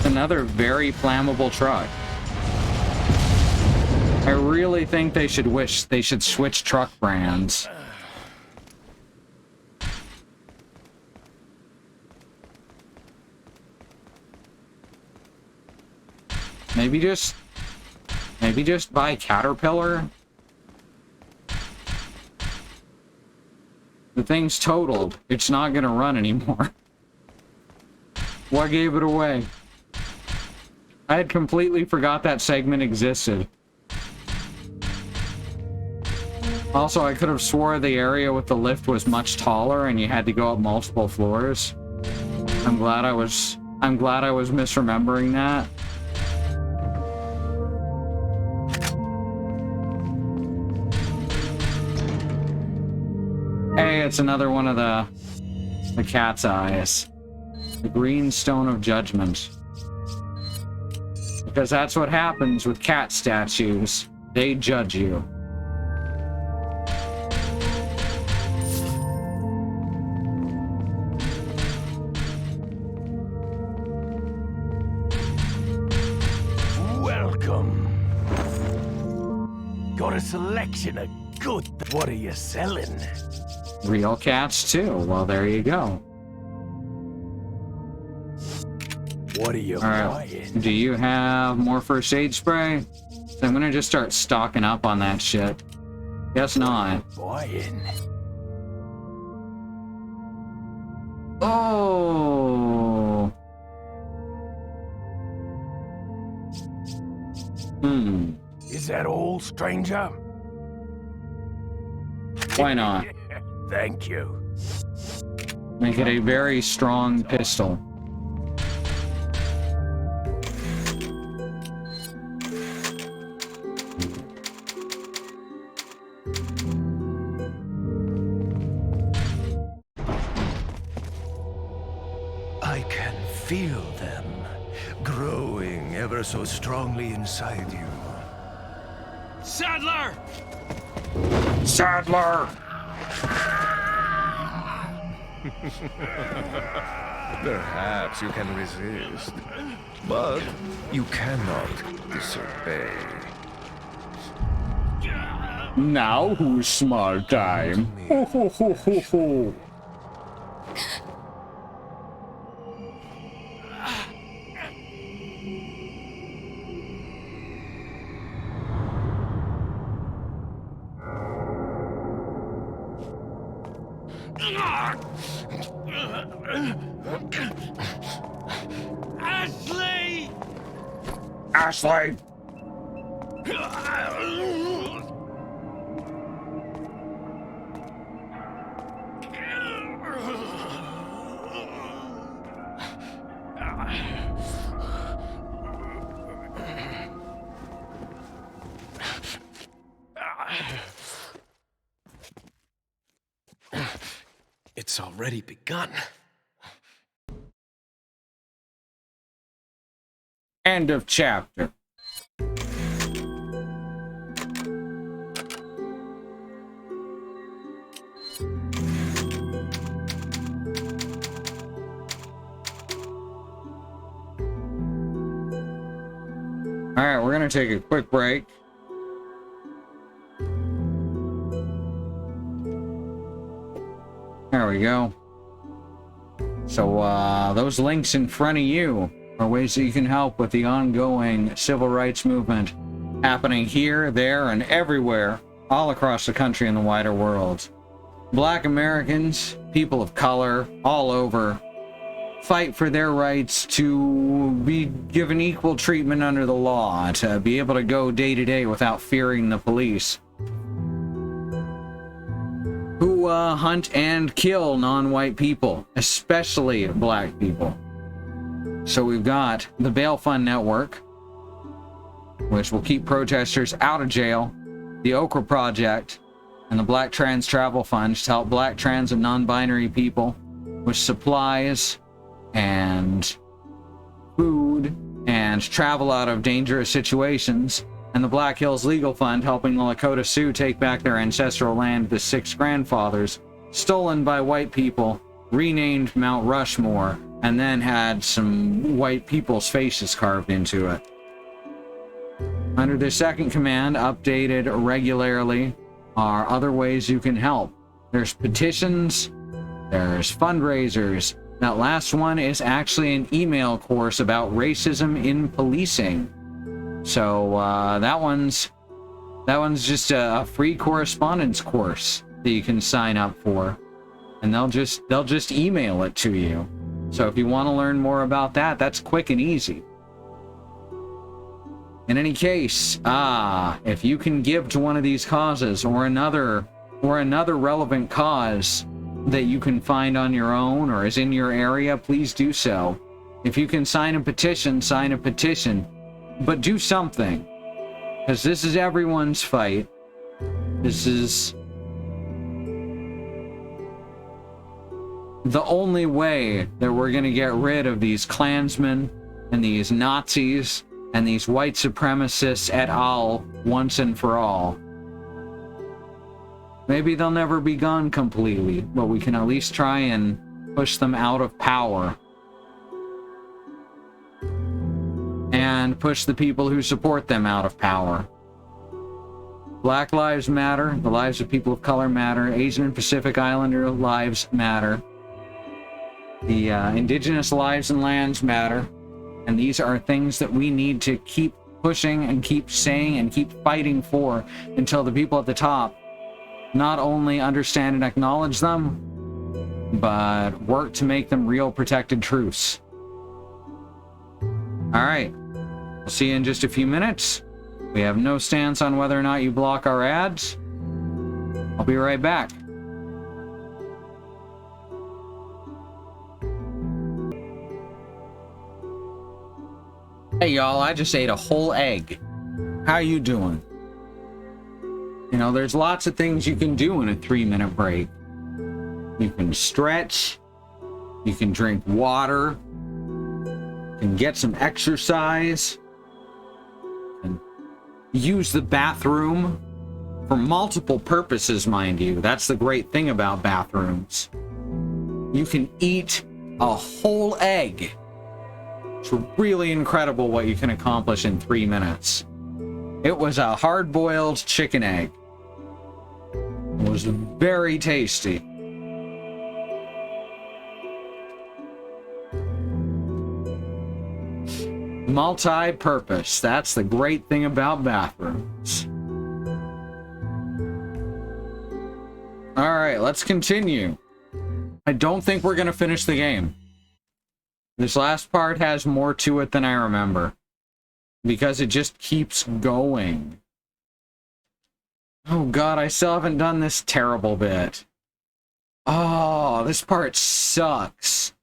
Another very flammable truck. I really think they should switch truck brands. Maybe just buy Caterpillar. The thing's totaled. It's not gonna run anymore. What gave it away? I had completely forgot that segment existed. Also, I could have swore the area with the lift was much taller and you had to go up multiple floors. I'm glad I was misremembering that. Hey, it's another one of the cat's eyes. The green stone of judgment. Because that's what happens with cat statues. They judge you. Welcome. Got a selection of good. What are you selling? Real cats too. Well, there you go. What are you buying? Do you have more first aid spray? I'm gonna just start stocking up on that shit. Guess not. Buying. Oh. Is that all, stranger? Why not? Thank you. Make it a very strong pistol. I can feel them growing ever so strongly inside you. Sadler! Sadler! Perhaps you can resist, but you cannot disobey. Now who's small time? Ho ho ho ho ho. Ashley! Ashley! It's already begun. End of chapter. Alright, we're gonna take a quick break. There we go. So, those links in front of you are ways that you can help with the ongoing civil rights movement happening here, there, and everywhere, all across the country and the wider world. Black Americans, people of color, all over, fight for their rights to be given equal treatment under the law, to be able to go day to day without fearing the police, who hunt and kill non-white people, especially black people. So we've got the Bail Fund Network, which will keep protesters out of jail, the Okra Project, and the Black Trans Travel Fund to help black, trans, and non-binary people with supplies and food and travel out of dangerous situations, and the Black Hills Legal Fund helping the Lakota Sioux take back their ancestral land, the six grandfathers, stolen by white people, renamed Mount Rushmore, and then had some white people's faces carved into it. Under their second command, updated regularly, are other ways you can help. There's petitions, there's fundraisers. That last one is actually an email course about racism in policing. So that one's just a free correspondence course that you can sign up for, and they'll just email it to you. So if you want to learn more about that, that's quick and easy. In any case, if you can give to one of these causes or another relevant cause that you can find on your own or is in your area, please do so. If you can sign a petition, but do something, because this is everyone's fight. This is the only way that we're going to get rid of these Klansmen and these Nazis and these white supremacists et al. Once and for all. Maybe they'll never be gone completely, but we can at least try and push them out of power. And push the people who support them out of power. Black lives matter. The lives of people of color matter. Asian and Pacific Islander lives matter. The indigenous lives and lands matter. And these are things that we need to keep pushing and keep saying and keep fighting for until the people at the top not only understand and acknowledge them, but work to make them real protected truths. Alright, we'll see you in just a few minutes. We have no stance on whether or not you block our ads. I'll be right back. Hey y'all, I just ate a whole egg. How you doing? You know, there's lots of things you can do in a 3-minute break. You can stretch, you can drink water, you can get some exercise, and use the bathroom for multiple purposes, mind you. That's the great thing about bathrooms. You can eat a whole egg. It's really incredible what you can accomplish in 3 minutes. It was a hard-boiled chicken egg. It was very tasty. Multi-purpose. That's the great thing about bathrooms. Alright, let's continue. I don't think we're going to finish the game. This last part has more to it than I remember, because it just keeps going. Oh god, I still haven't done this terrible bit. Oh, this part sucks.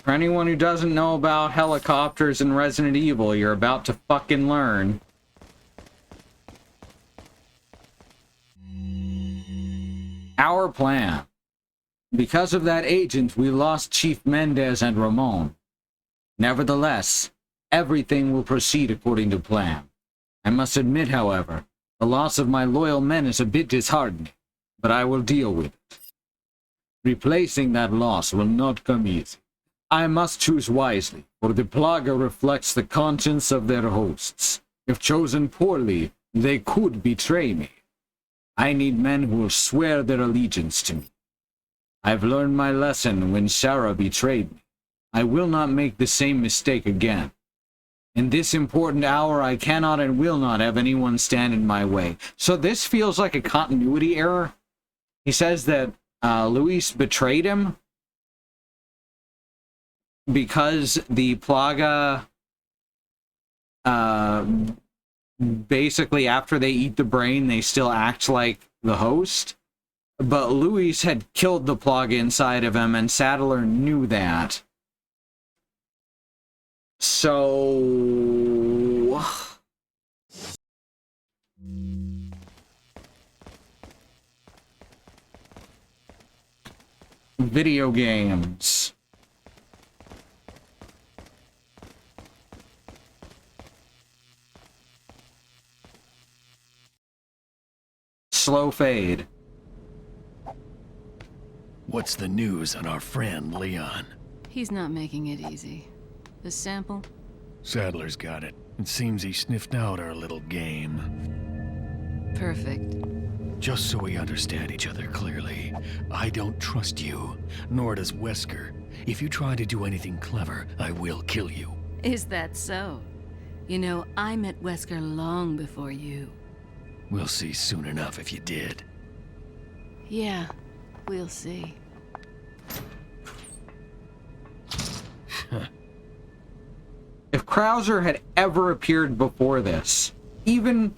For anyone who doesn't know about helicopters in Resident Evil, you're about to fucking learn. Our plan. Because of that agent, we lost Chief Mendez and Ramon. Nevertheless, everything will proceed according to plan. I must admit, however, the loss of my loyal men is a bit disheartening, but I will deal with it. Replacing that loss will not come easy. I must choose wisely, for the Plaga reflects the conscience of their hosts. If chosen poorly, they could betray me. I need men who will swear their allegiance to me. I've learned my lesson when Sarah betrayed me. I will not make the same mistake again. In this important hour, I cannot and will not have anyone stand in my way. So this feels like a continuity error. He says that Luis betrayed him because the Plaga, basically after they eat the brain, they still act like the host. But Luis had killed the Plaga inside of him, and Saddler knew that. So... video games. Slow fade. What's the news on our friend, Leon? He's not making it easy. The sample? Sadler's got it. It seems he sniffed out our little game. Perfect. Just so we understand each other clearly, I don't trust you, nor does Wesker. If you try to do anything clever, I will kill you. Is that so? You know, I met Wesker long before you. We'll see soon enough if you did. Yeah, we'll see. If Krauser had ever appeared before this, even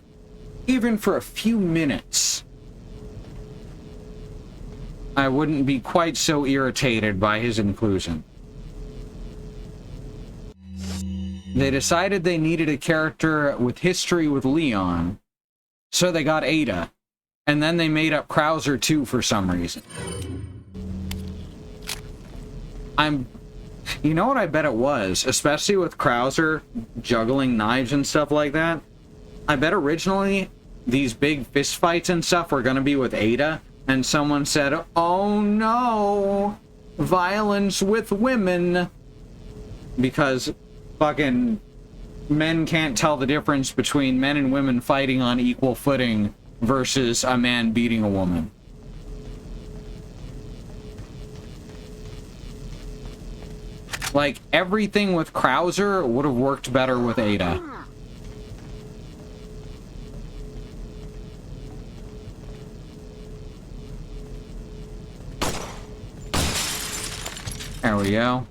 for a few minutes, I wouldn't be quite so irritated by his inclusion. They decided they needed a character with history with Leon, so they got Ada, and then they made up Krauser too for some reason. You know what I bet it was? Especially with Krauser juggling knives and stuff like that. I bet originally these big fist fights and stuff were gonna be with Ada, and someone said, "Oh no, violence with women," because fucking men can't tell the difference between men and women fighting on equal footing versus a man beating a woman. Like, everything with Krauser would have worked better with Ada. There we go.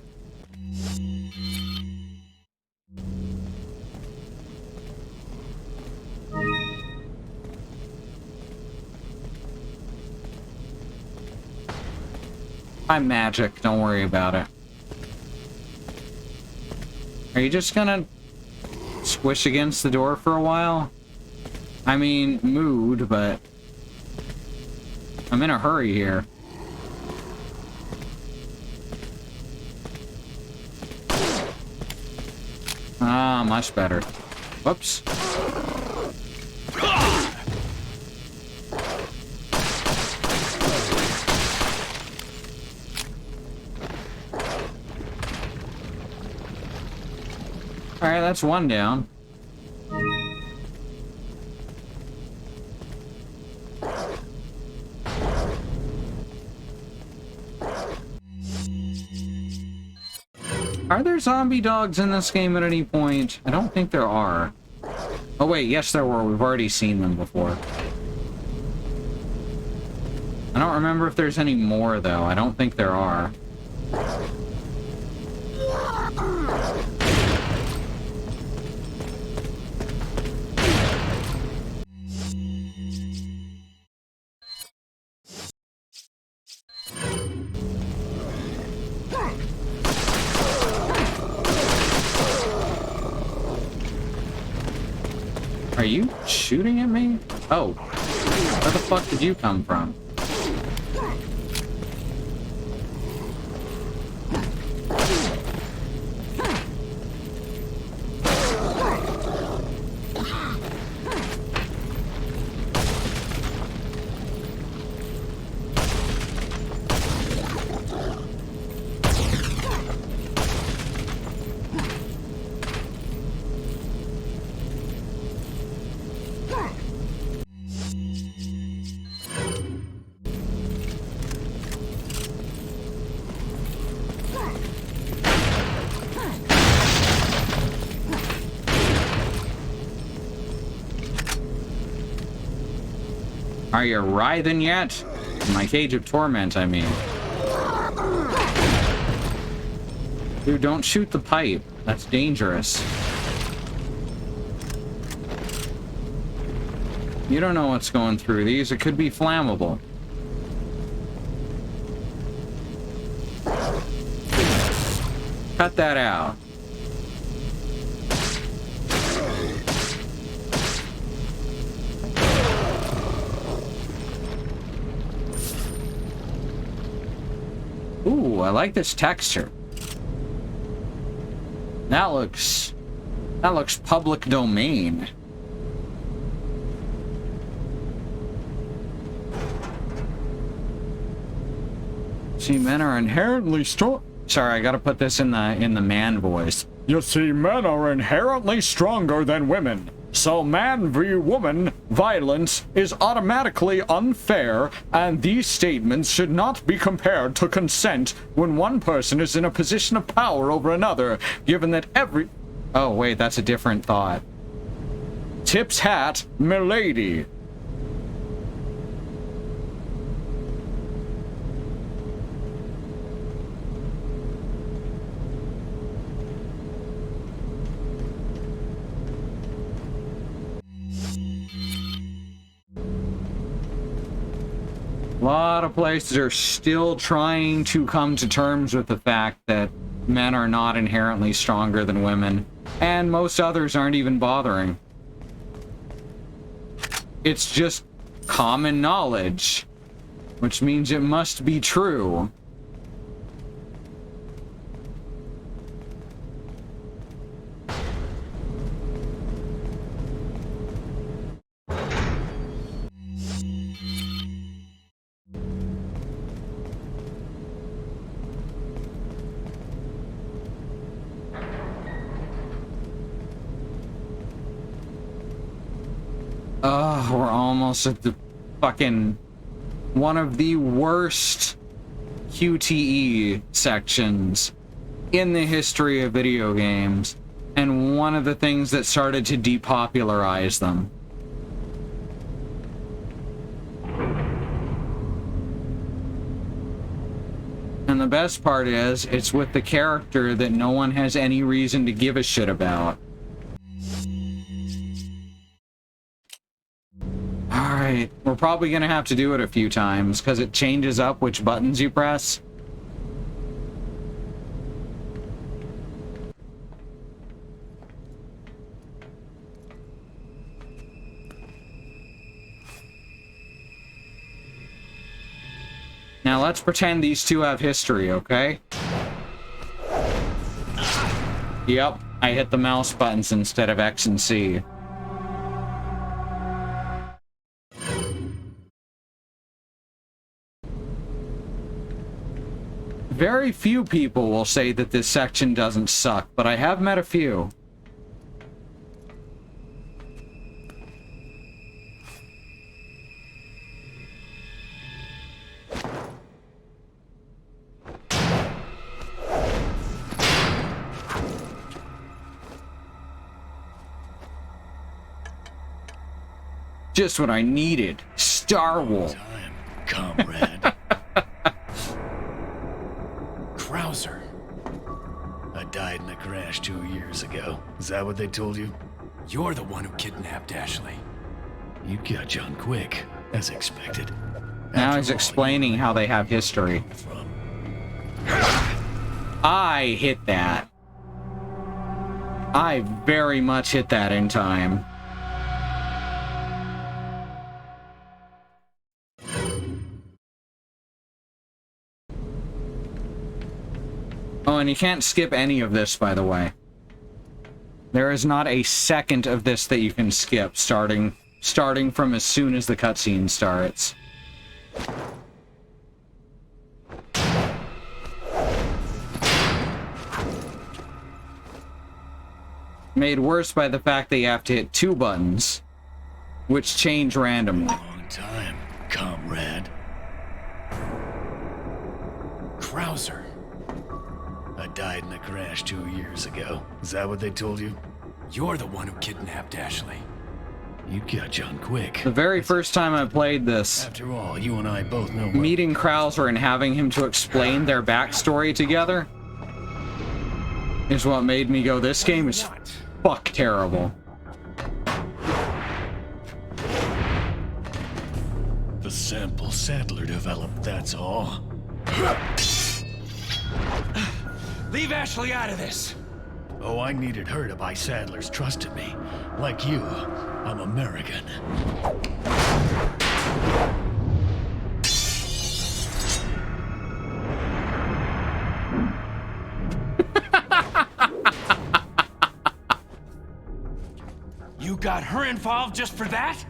I'm magic, don't worry about it. Are you just gonna squish against the door for a while? I mean, mood, but I'm in a hurry here. Ah, much better. Whoops. Alright, that's one down. Are there zombie dogs in this game at any point? I don't think there are. Oh wait, yes there were. We've already seen them before. I don't remember if there's any more though. I don't think there are. Are you shooting at me? Oh. Where the fuck did you come from? Are you writhing yet? In my cage of torment, I mean. Dude, don't shoot the pipe. That's dangerous. You don't know what's going through these. It could be flammable. Cut that out. Ooh, I like this texture. That looks public domain. See, men are inherently strong. Sorry, I gotta put this in the man voice. You see, men are inherently stronger than women. So man v. woman violence is automatically unfair, and these statements should not be compared to consent when one person is in a position of power over another, given that every... Oh, wait, that's a different thought. Tip's hat, milady. A lot of places are still trying to come to terms with the fact that men are not inherently stronger than women, and most others aren't even bothering. It's just common knowledge, which means it must be true. Oh, we're almost at the fucking one of the worst QTE sections in the history of video games, and one of the things that started to depopularize them. And the best part is, it's with the character that no one has any reason to give a shit about. Alright, we're probably gonna have to do it a few times, because it changes up which buttons you press. Now let's pretend these two have history, okay? Yep, I hit the mouse buttons instead of X and C. Very few people will say that this section doesn't suck, but I have met a few. Just what I needed. Star Wolf. Time, comrade. Krauser. I died in a crash 2 years ago. Is that what they told you? You're the one who kidnapped Ashley. You got on quick, as expected. Now After he's all, explaining how they have history. From I hit that. I very much hit that in time. Oh, and you can't skip any of this, by the way. There is not a second of this that you can skip, starting from as soon as the cutscene starts. Made worse by the fact that you have to hit 2 buttons, which change randomly. Long time, comrade. Krauser. I died in a crash 2 years ago. Is that what they told you? You're the one who kidnapped Ashley. You catch on quick. The very first time I played this, After all, you and I both know what... meeting Krauser and having him to explain their backstory together is what made me go, this game is fuck terrible. The sample Sadler developed, that's all. Leave Ashley out of this. Oh, I needed her to buy Sadler's trust in me. Like you, I'm American. You got her involved just for that?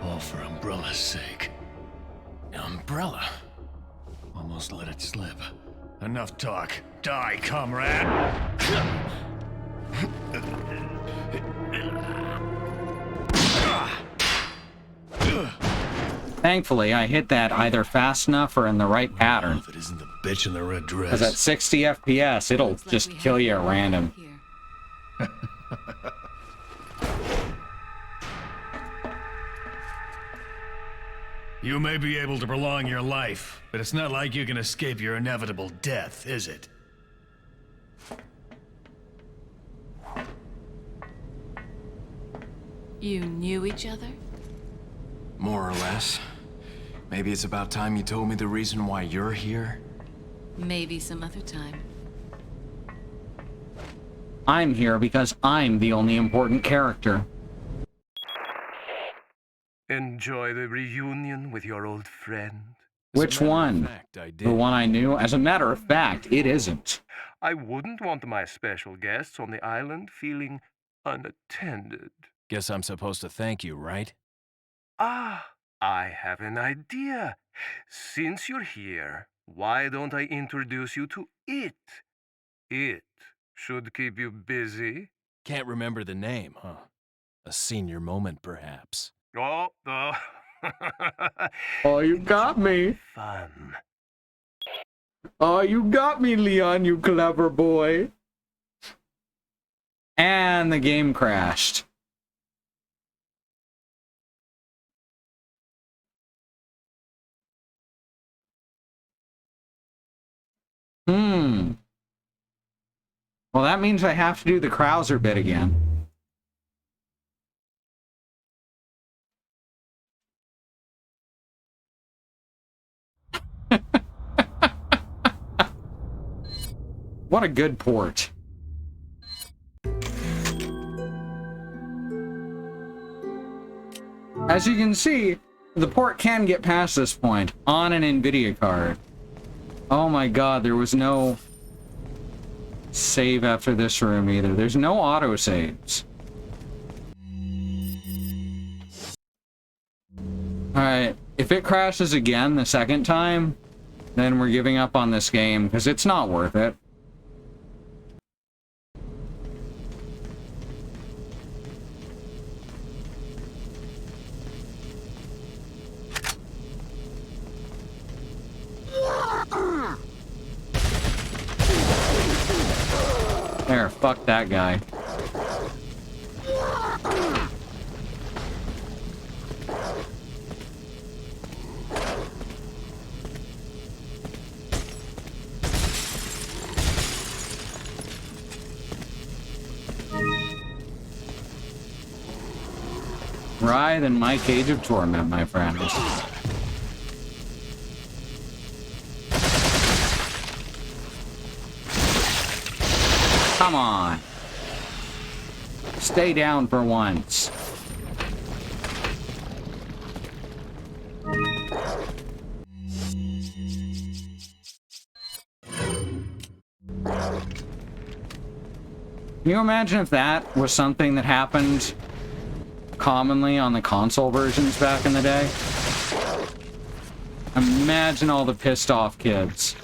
All for Umbrella's sake. Umbrella. Almost let it slip. Enough talk. Die, comrade! Thankfully, I hit that either fast enough or in the right pattern. If it isn't the bitch in the red dress. Because at 60 FPS, it'll Looks like just we have kill you at a random. here. You may be able to prolong your life, but it's not like you can escape your inevitable death, is it? You knew each other? More or less. Maybe it's about time you told me the reason why you're here. Maybe some other time. I'm here because I'm the only important character. Enjoy the reunion with your old friend. Which one? The one I knew? As a matter of fact, it isn't. I wouldn't want my special guests on the island feeling unattended. Guess I'm supposed to thank you, right? Ah, I have an idea. Since you're here, why don't I introduce you to it? It should keep you busy. Can't remember the name, huh? A senior moment, perhaps. Oh. Oh, you got me. Fun. Oh, you got me, Leon, you clever boy. And the game crashed. Well, that means I have to do the Krauser bit again. What a good port. As you can see, the port can get past this point on an NVIDIA card. Oh my god, there was no save after this room either. There's no autosaves. Alright, if it crashes again the second time, then we're giving up on this game, because it's not worth it. There, fuck that guy. Writhe in my cage of torment, my friends. Come on. Stay down for once. Can you imagine if that was something that happened commonly on the console versions back in the day? Imagine all the pissed off kids.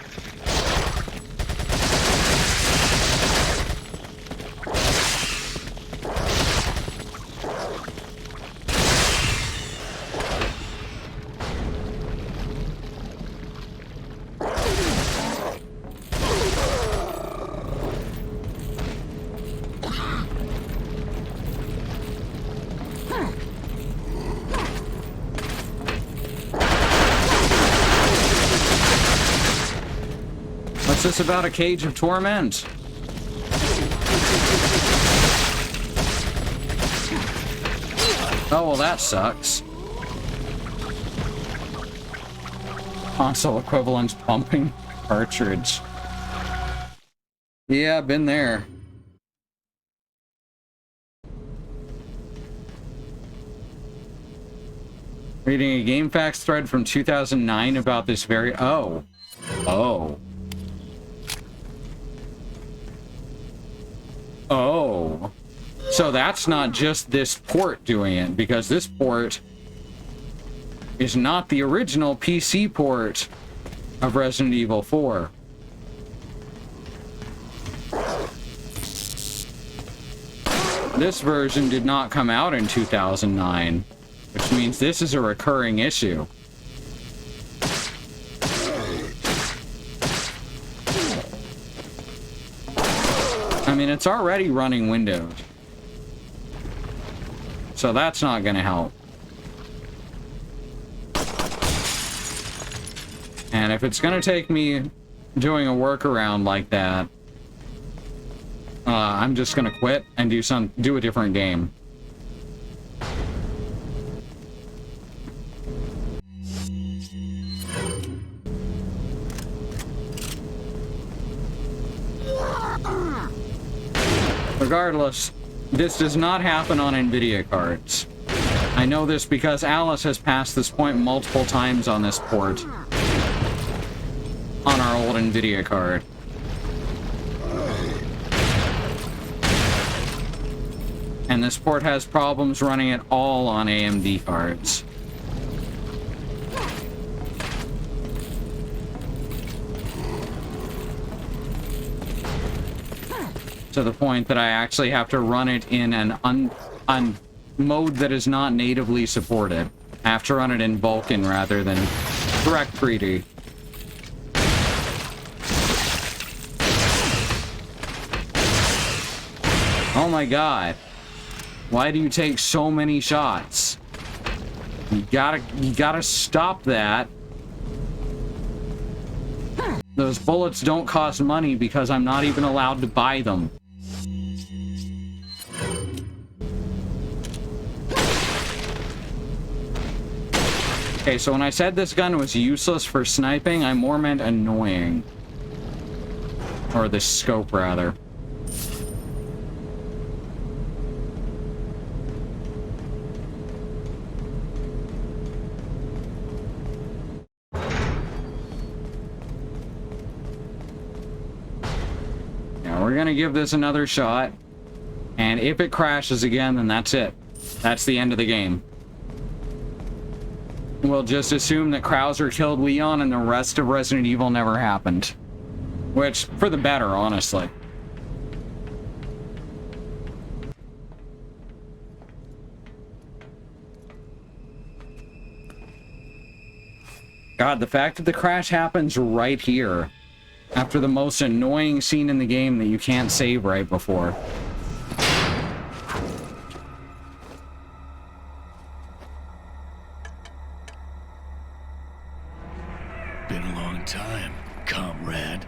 What's this about a cage of torment? Oh, well, that sucks. Console equivalent pumping cartridge. Yeah, been there. Reading a GameFAQs thread from 2009 about this very... Oh. So that's not just this port doing it, because this port is not the original PC port of Resident Evil 4. This version did not come out in 2009, which means this is a recurring issue. I mean, it's already running Windows, so that's not going to help. And if it's going to take me doing a workaround like that, I'm just going to quit and do a different game. Regardless, this does not happen on NVIDIA cards. I know this because Alice has passed this point multiple times on this port. On our old NVIDIA card. And this port has problems running it all on AMD cards. To the point that I actually have to run it in an mode that is not natively supported. I have to run it in Vulkan rather than direct 3D. Oh my god. Why do you take so many shots? You gotta stop that. Those bullets don't cost money because I'm not even allowed to buy them. Okay, so when I said this gun was useless for sniping, I more meant annoying. Or the scope, rather. Now, we're gonna give this another shot. And if it crashes again, then that's it. That's the end of the game. We'll just assume that Krauser killed Leon and the rest of Resident Evil never happened. Which, for the better, honestly. God, the fact that the crash happens right here, after the most annoying scene in the game that you can't save right before. Been a long time, comrade.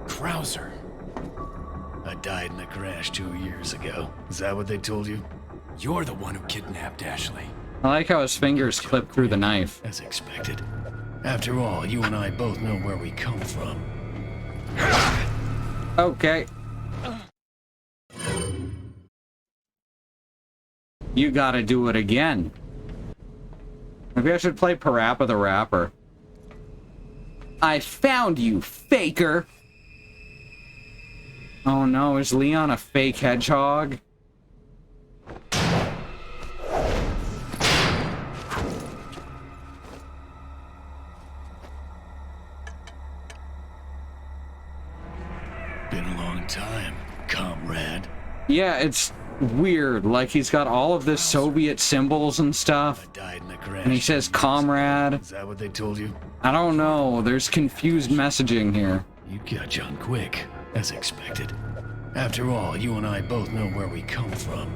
Krauser. A died in a crash 2 years ago. Is that what they told you? You're the one who kidnapped Ashley. I like how his fingers clip through the knife. As expected. After all, you and I both know where we come from. Okay. You gotta do it again. Maybe I should play Parappa the Rapper. I found you, faker! Oh no, is Leon a fake hedgehog? Been a long time, comrade. Yeah, it's weird. Like, he's got all of this Soviet symbols and stuff. I died in a crash. And he says comrade. Is that what they told you? I don't know. There's confused messaging here. You catch on quick, as expected. After all, you and I both know where we come from.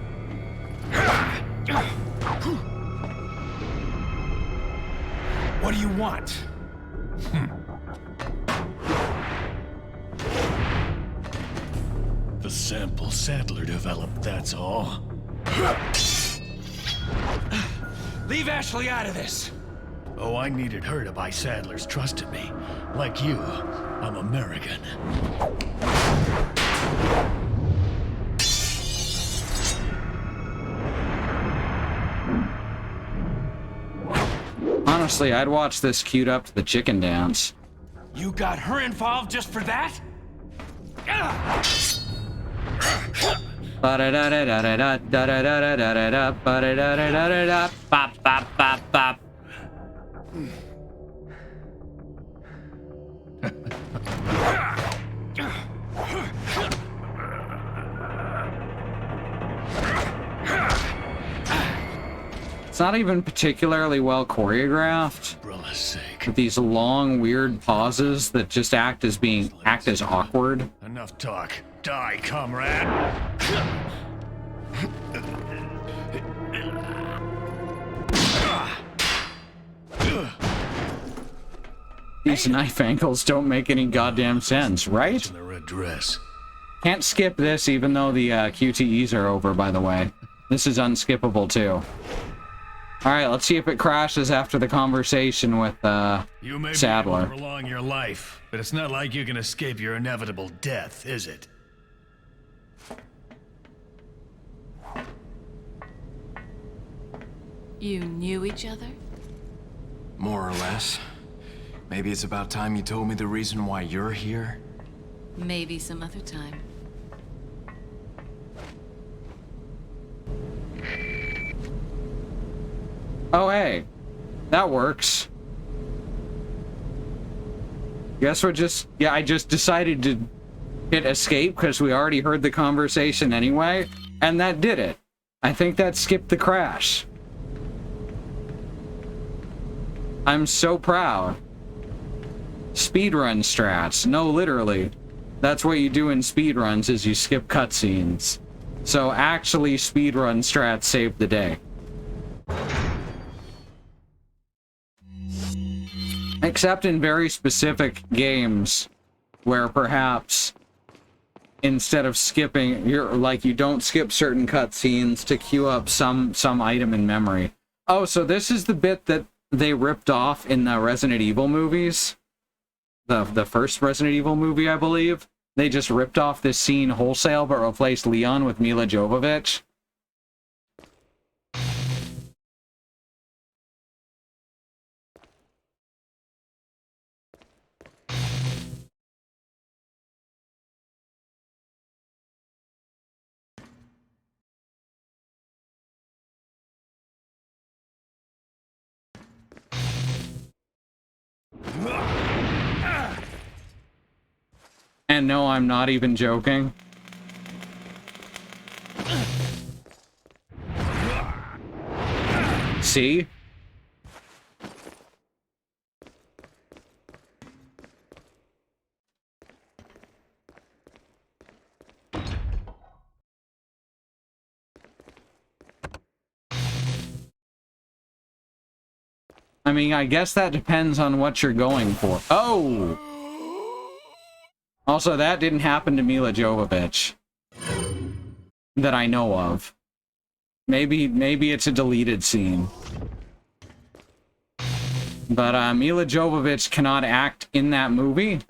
What do you want? The sample Sadler developed, that's all. Leave Ashley out of this! Oh, I needed her to buy Sadler's trust in me. Like you, I'm American. Honestly, I'd watch this queued up to the chicken dance. You got her involved just for that? Bop, bop, bop, bop. It's not even particularly well choreographed. Umbrella's sake. With these long, weird pauses that just act as awkward. Enough talk. Die, comrade. These knife angles don't make any goddamn sense, right? In the red dress. Can't skip this, even though the QTEs are over, by the way. This is unskippable, too. Alright, let's see if it crashes after the conversation with, You may Sadler. be able to prolong your life, but it's not like you can escape your inevitable death, is it? You knew each other? More or less. Maybe it's about time you told me the reason why you're here. Maybe some other time. Oh, hey. That works. Guess we're just... Yeah, I just decided to hit escape because we already heard the conversation anyway, and that did it. I think that skipped the crash. I'm so proud. Speedrun strats. No, literally. That's what you do in speedruns, is you skip cutscenes. So actually, speedrun strats saved the day. Except in very specific games where perhaps instead of skipping, you don't skip certain cutscenes to queue up some item in memory. Oh, so this is the bit that they ripped off in the Resident Evil movies? The first Resident Evil movie, I believe. They just ripped off this scene wholesale but replaced Leon with Mila Jovovich. And no, I'm not even joking. See? I mean, I guess that depends on what you're going for. Oh! Also, that didn't happen to Mila Jovovich. that I know of. Maybe it's a deleted scene. But Mila Jovovich cannot act in that movie.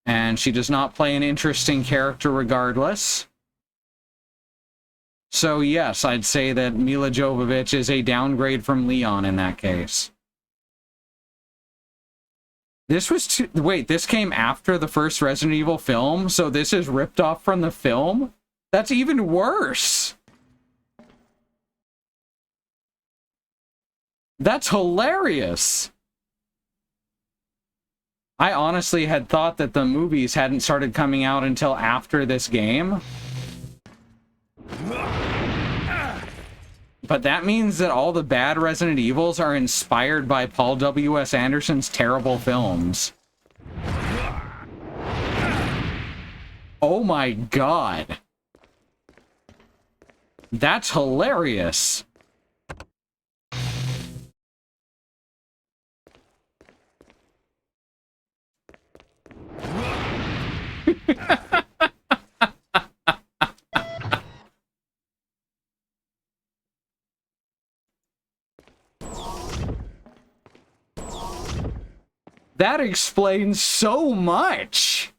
And she does not play an interesting character regardless. So yes, I'd say that Mila Jovovich is a downgrade from Leon in that case. This was wait, this came after the first Resident Evil film, so this is ripped off from the film? That's even worse! That's hilarious! I honestly had thought that the movies hadn't started coming out until after this game. But that means that all the bad Resident Evils are inspired by Paul W.S. Anderson's terrible films. Oh my god. That's hilarious. That explains so much.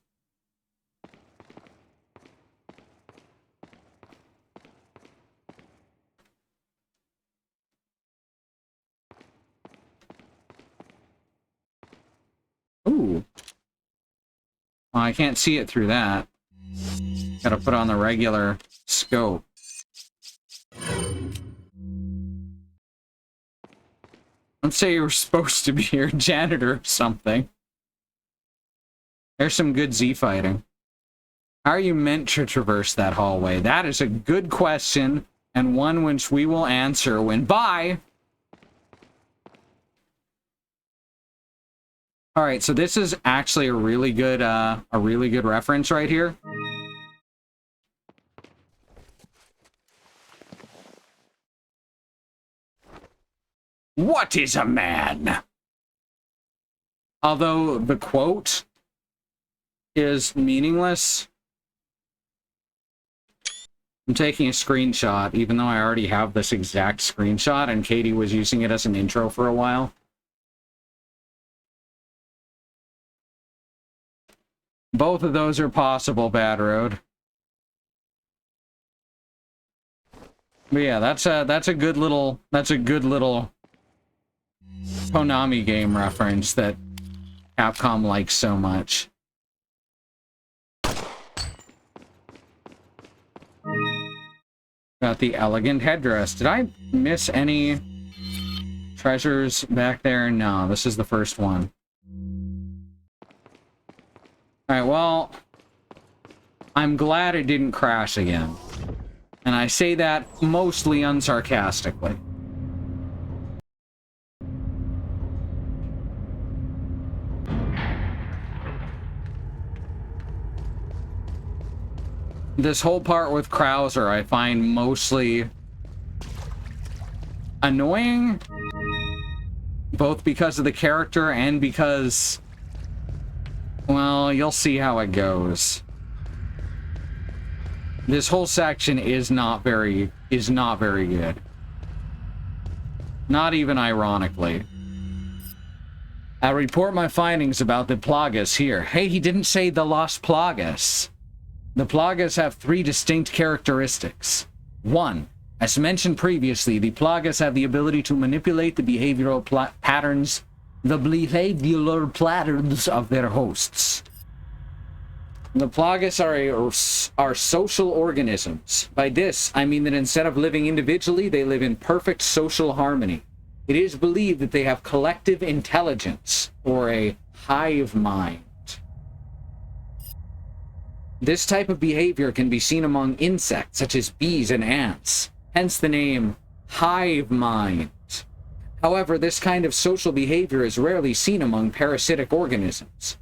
Ooh. Oh, I can't see it through that. Gotta put on the regular scope. Let's say you were supposed to be your janitor or something. There's some good Z fighting. How are you meant to traverse that hallway? That is a good question, and one which we will answer when bye! Alright, so this is actually a really good reference right here. What is a man? Although the quote is meaningless, I'm taking a screenshot, even though I already have this exact screenshot, and Katie was using it as an intro for a while. Both of those are possible, Bad Road. But yeah, that's a good little Konami game reference that Capcom likes so much. Got the elegant headdress. Did I miss any treasures back there? No, this is the first one. Alright, well, I'm glad it didn't crash again. And I say that mostly unsarcastically. This whole part with Krauser I find mostly annoying, both because of the character and because, well, you'll see how it goes. This whole section is not very good. Not even ironically. I'll report my findings about the Plagas here. Hey, he didn't say the Las Plagas. The Plagas have 3 distinct characteristics. 1. As mentioned previously, the Plagas have the ability to manipulate the behavioral patterns of their hosts. The Plagas are social organisms. By this, I mean that instead of living individually, they live in perfect social harmony. It is believed that they have collective intelligence, or a hive mind. This type of behavior can be seen among insects, such as bees and ants, hence the name hive mind. However, this kind of social behavior is rarely seen among parasitic organisms.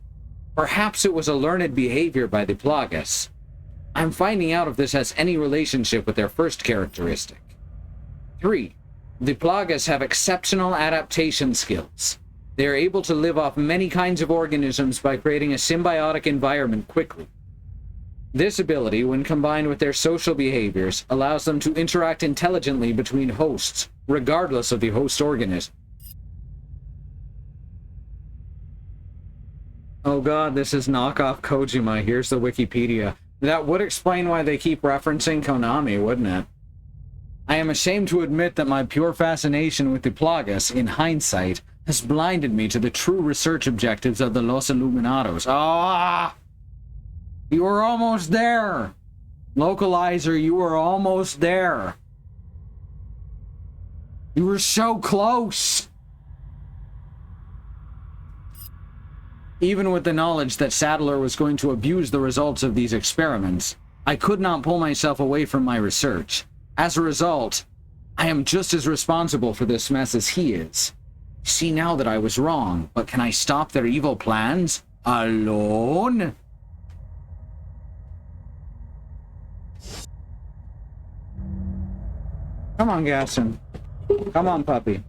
Perhaps it was a learned behavior by the Plagas. I'm finding out if this has any relationship with their first characteristic. 3. The Plagas have exceptional adaptation skills. They are able to live off many kinds of organisms by creating a symbiotic environment quickly. This ability, when combined with their social behaviors, allows them to interact intelligently between hosts, regardless of the host organism. Oh god, this is knockoff Kojima. Here's the Wikipedia. That would explain why they keep referencing Konami, wouldn't it? I am ashamed to admit that my pure fascination with the Plagas, in hindsight, has blinded me to the true research objectives of the Los Illuminados. Ah! You were almost there! Localizer, you were almost there! You were so close! Even with the knowledge that Sadler was going to abuse the results of these experiments, I could not pull myself away from my research. As a result, I am just as responsible for this mess as he is. See now that I was wrong, but can I stop their evil plans? Alone? Come on, Gaston. Come on, puppy.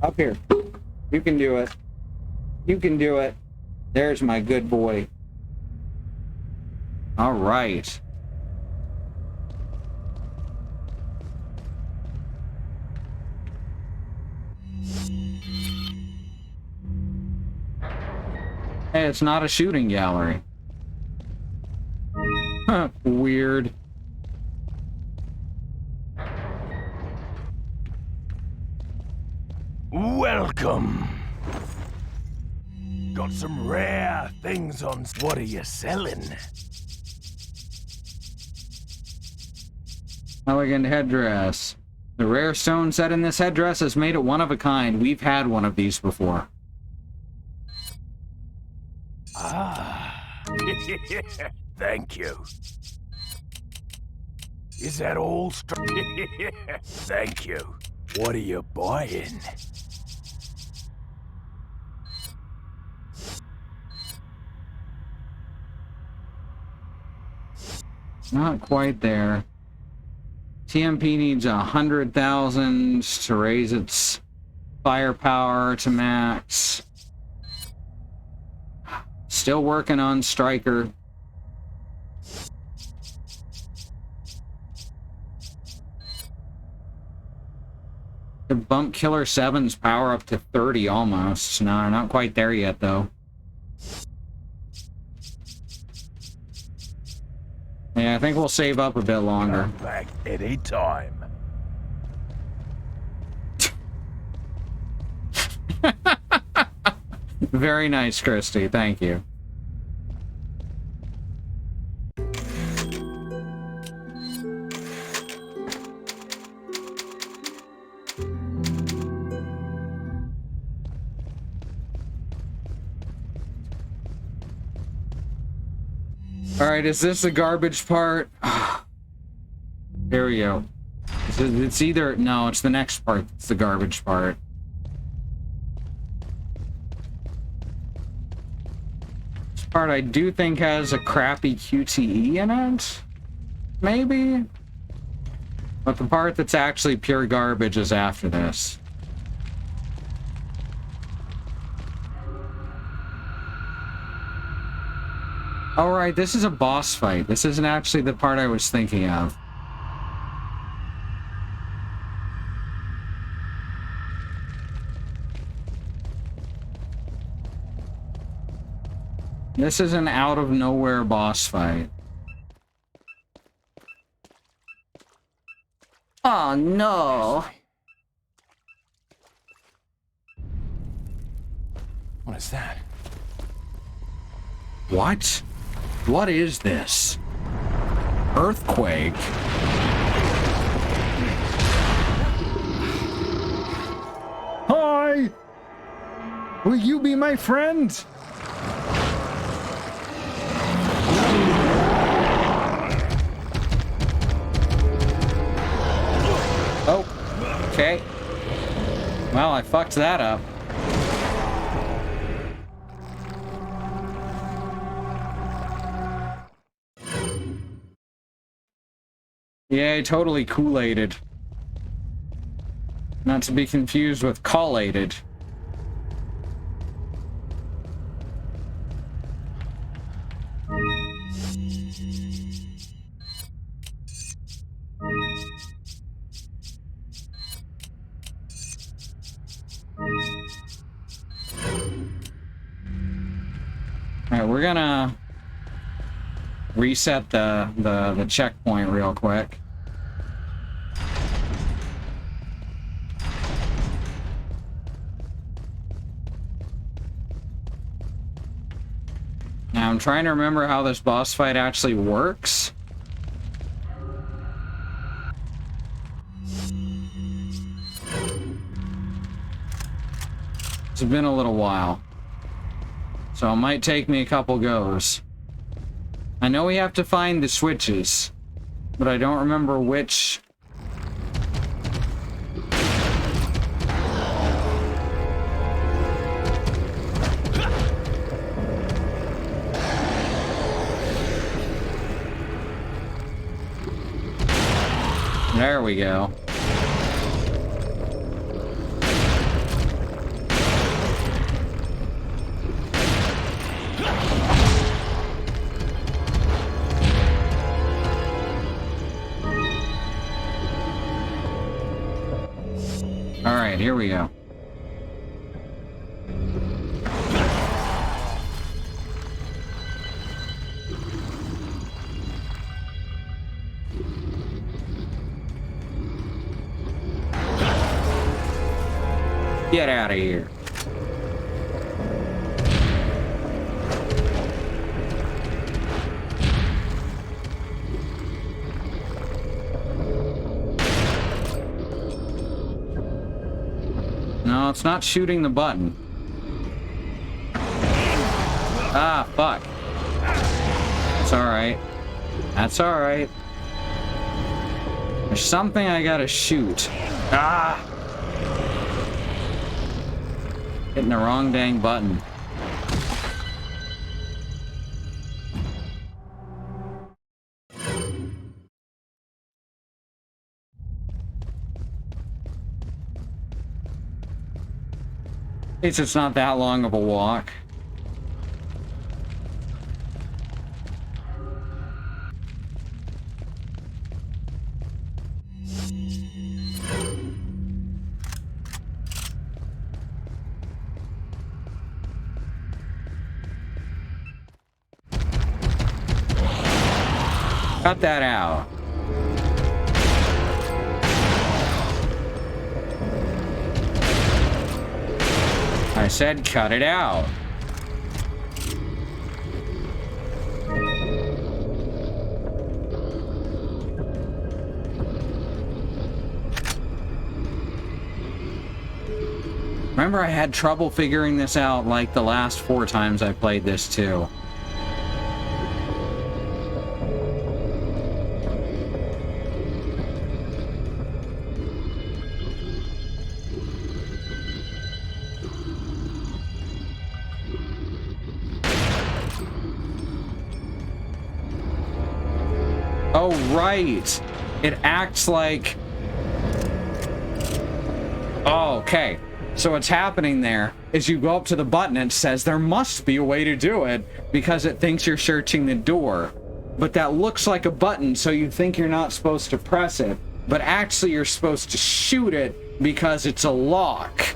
Up here. You can do it. You can do it. There's my good boy. All right. Hey, it's not a shooting gallery. Huh, weird. Welcome. Got some rare things on. What are you selling? Elegant headdress. The rare stone set in this headdress has made it one of a kind. We've had one of these before. Ah. Thank you. Is that all? Thank you. What are you buying? Not quite there. TMP needs 100,000 to raise its firepower to max. Still working on Striker. To bump Killer 7's power up to 30 almost. No, not quite there yet, though. Yeah, I think we'll save up a bit longer. Come back any time. Very nice, Christy. Thank you. Alright, is this the garbage part? There we go. It's either... No, it's the next part that's the garbage part. This part I do think has a crappy QTE in it. Maybe? But the part that's actually pure garbage is after this. Alright, this is a boss fight. This isn't actually the part I was thinking of. This is an out-of-nowhere boss fight. Oh, no! What is that? What? What is this? Earthquake? Hi! Will you be my friend? Oh, okay. Well, I fucked that up. Yeah, totally Kool-Aided. Not to be confused with collated. we're gonna reset the checkpoint real quick. Now I'm trying to remember how this boss fight actually works. It's been a little while, so it might take me a couple goes. I know we have to find the switches, but I don't remember which. There we go. All right, here we go. Get out of here. No, it's not shooting the button. Ah, fuck. It's alright. That's alright. There's something I gotta shoot. Ah! Hitting the wrong dang button. It's not that long of a walk. Cut that out. I said cut it out. Remember, I had trouble figuring this out like the last 4 times I played this too. Oh, right. It acts like... Oh, okay. So what's happening there is you go up to the button and it says there must be a way to do it because it thinks you're searching the door. But that looks like a button, so you think you're not supposed to press it. But actually you're supposed to shoot it because it's a lock.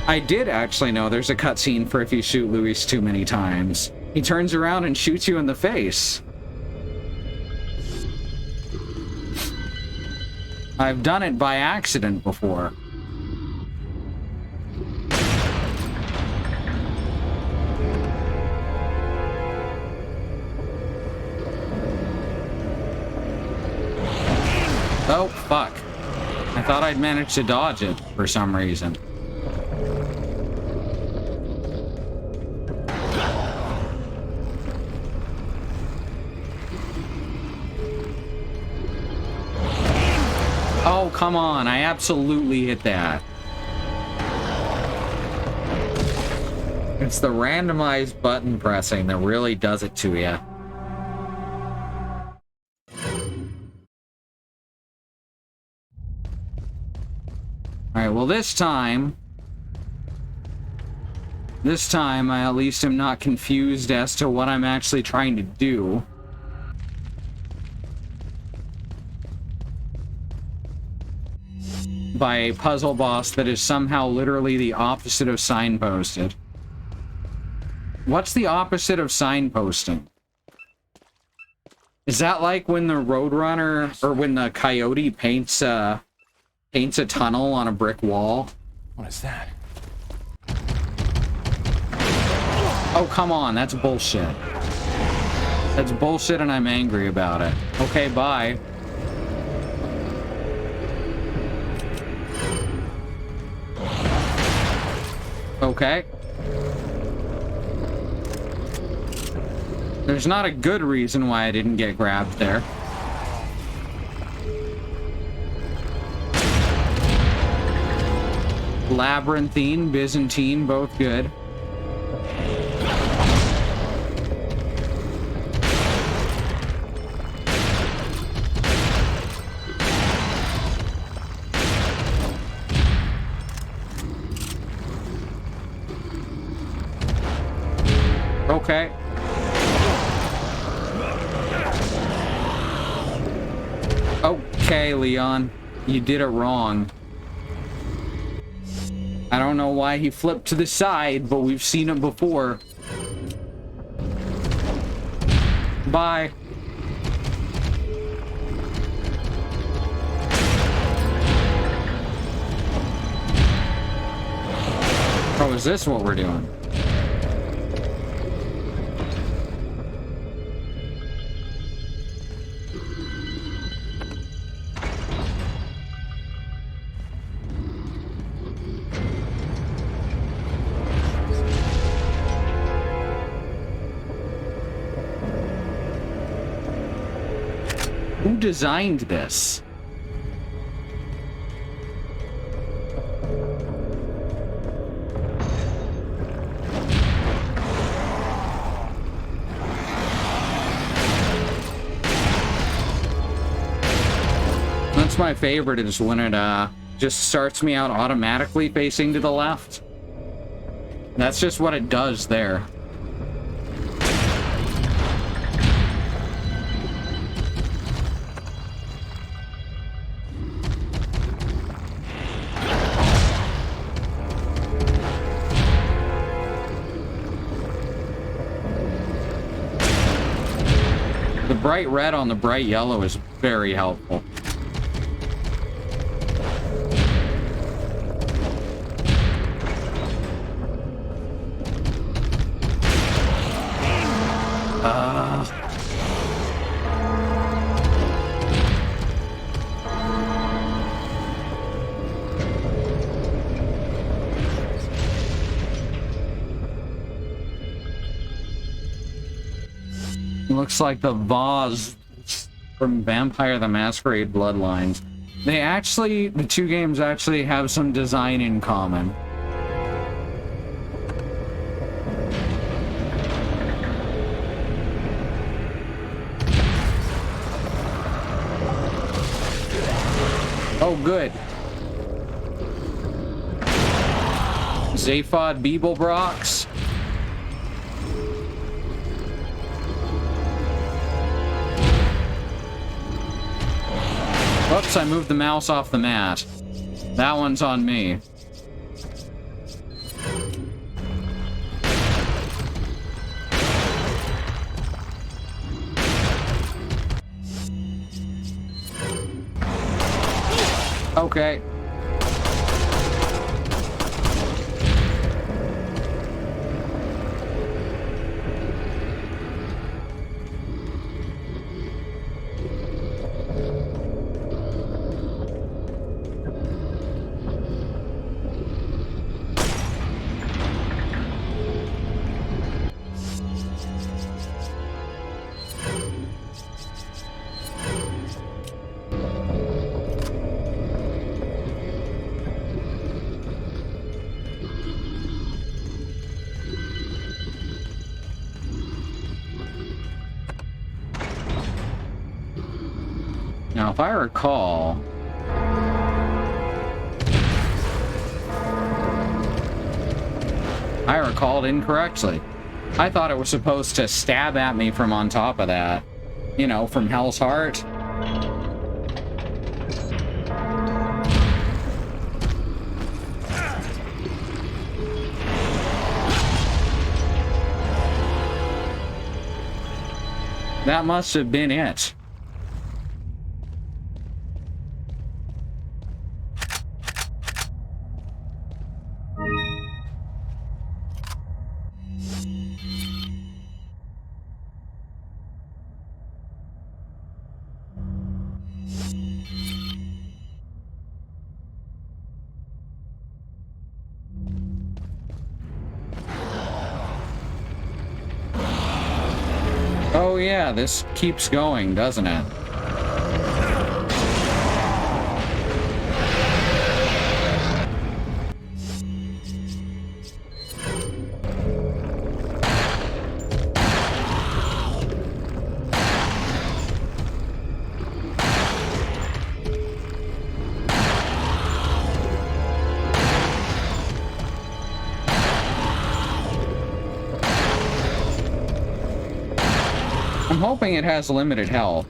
I did actually know there's a cutscene for if you shoot Luis too many times. He turns around and shoots you in the face. I've done it by accident before. Oh, fuck. I thought I'd managed to dodge it for some reason. Oh, come on. I absolutely hit that. It's the randomized button pressing that really does it to you. Alright, well this time I at least am not confused as to what I'm actually trying to do. by a puzzle boss that is somehow literally the opposite of signposted. What's the opposite of signposting? Is that like when the Roadrunner, or when the Coyote paints a tunnel on a brick wall? What is that? Oh, come on, that's bullshit. That's bullshit and I'm angry about it. Okay, bye. Okay. There's not a good reason why I didn't get grabbed there. Labyrinthine, Byzantine, both good. Okay. Okay, Leon. You did it wrong. I don't know why he flipped to the side, but we've seen it before. Bye. Oh, is this what we're doing? Who designed this? That's my favorite, is when it just starts me out automatically facing to the left. That's just what it does there. The bright red on the bright yellow is very helpful. Looks like the vase from Vampire the Masquerade Bloodlines. The two games actually have some design in common. Oh, good. Zaphod Beeblebrox. Whoops, I moved the mouse off the mat. That one's on me. Okay. Now, if I recall, I recalled incorrectly. I thought it was supposed to stab at me from on top of that. You know, from Hell's Heart. That must have been it. Oh yeah, this keeps going, doesn't it? I'm hoping it has limited health.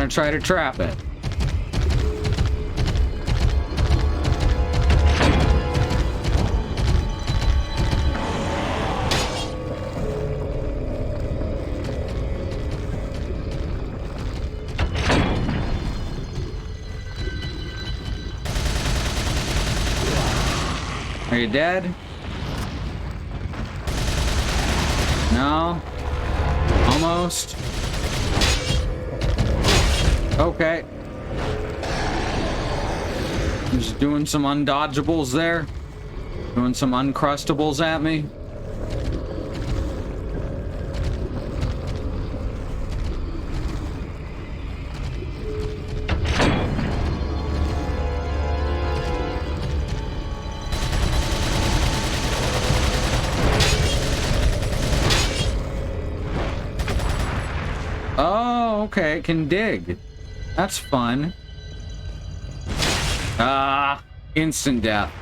Try to trap it. Are you dead? No? Almost? Okay. Just doing some undodgeables there. Doing some uncrustables at me. Oh, okay, it can dig. That's fun. Instant death.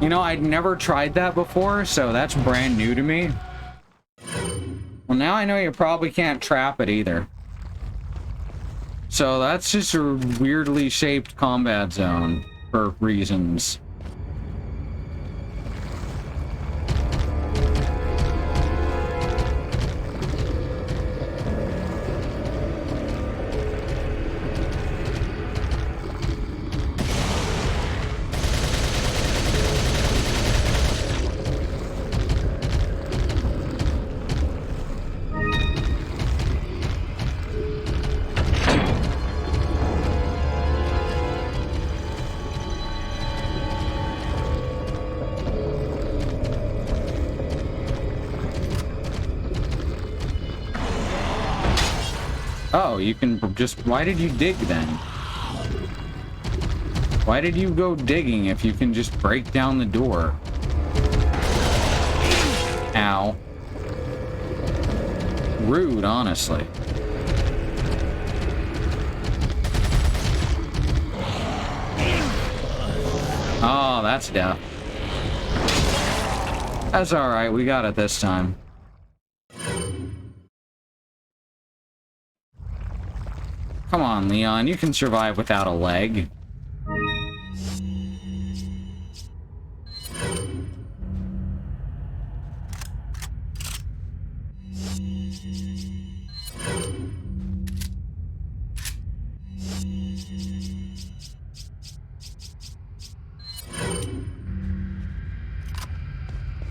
You know, I'd never tried that before, so that's brand new to me. Well, now I know you probably can't trap it either. So that's just a weirdly shaped combat zone for reasons. Oh, you can just... Why did you dig then? Why did you go digging if you can just break down the door? Ow. Rude, honestly. Oh, that's death. That's alright, we got it this time. Come on, Leon, you can survive without a leg.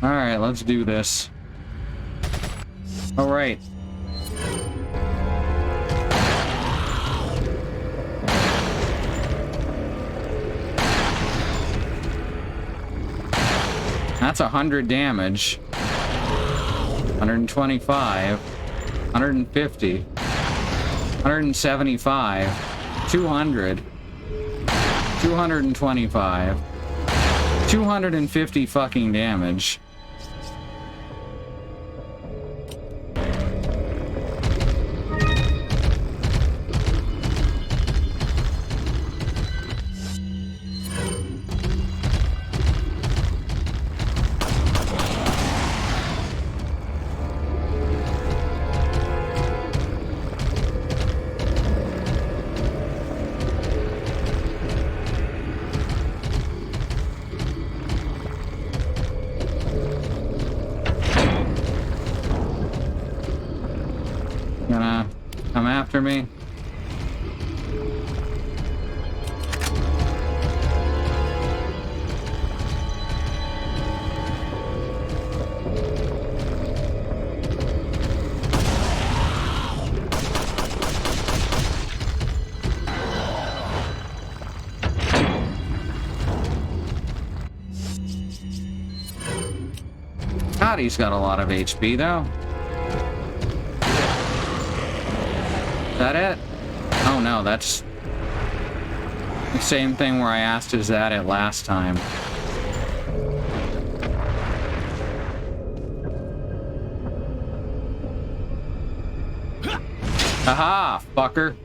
Alright, let's do this. Alright. That's 100 damage. 125. 150. 175. 200. 225. 250 fucking damage. Gonna come after me. God, he's got a lot of HP though. Is that it? Oh no, that's the same thing where I asked, is that it last time? Haha, fucker.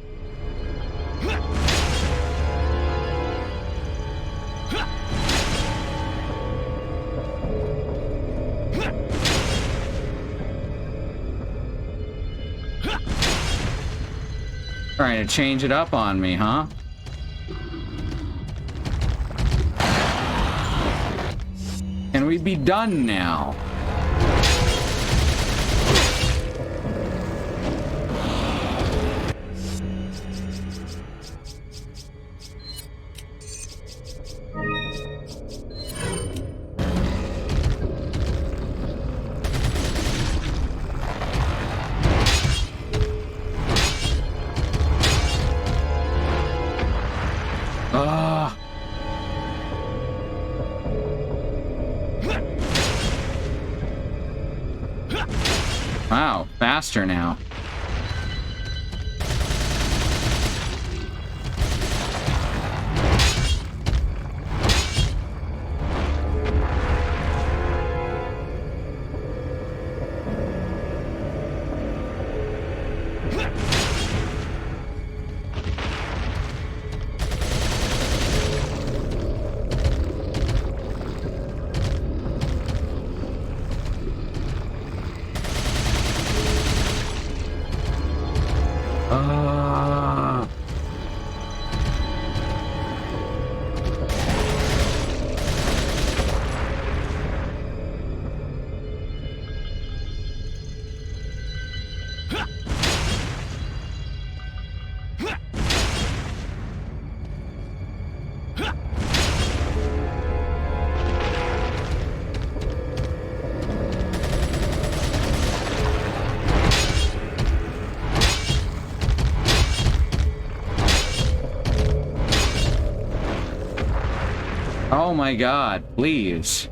Trying to change it up on me, huh? Can we be done now? Wow, faster now. Oh my god, please.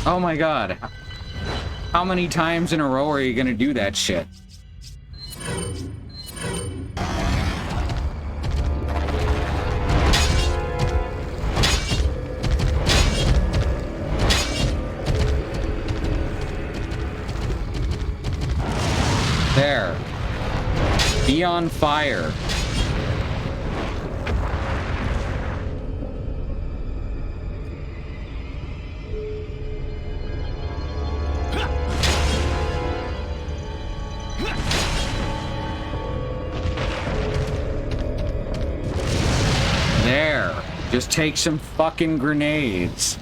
Oh my god. How many times in a row are you gonna do that shit? There. Be on fire. There. Just take some fucking grenades.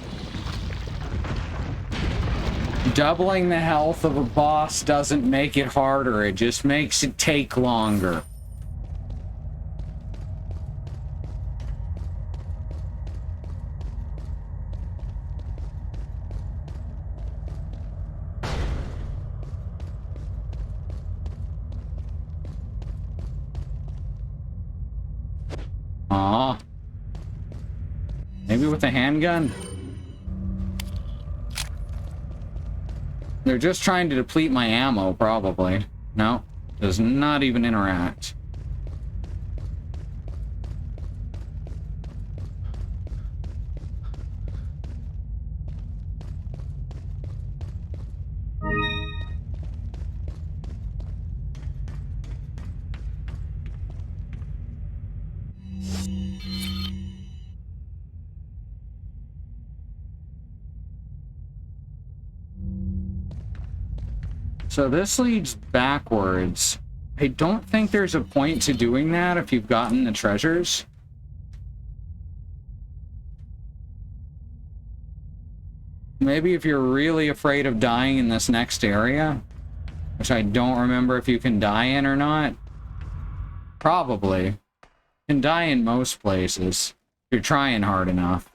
Doubling the health of a boss doesn't make it harder, it just makes it take longer. Aw. Maybe with a handgun? They're just trying to deplete my ammo, probably. No, does not even interact. So this leads backwards. I don't think there's a point to doing that if you've gotten the treasures. Maybe if you're really afraid of dying in this next area, which I don't remember if you can die in or not. Probably. You can die in most places if you're trying hard enough.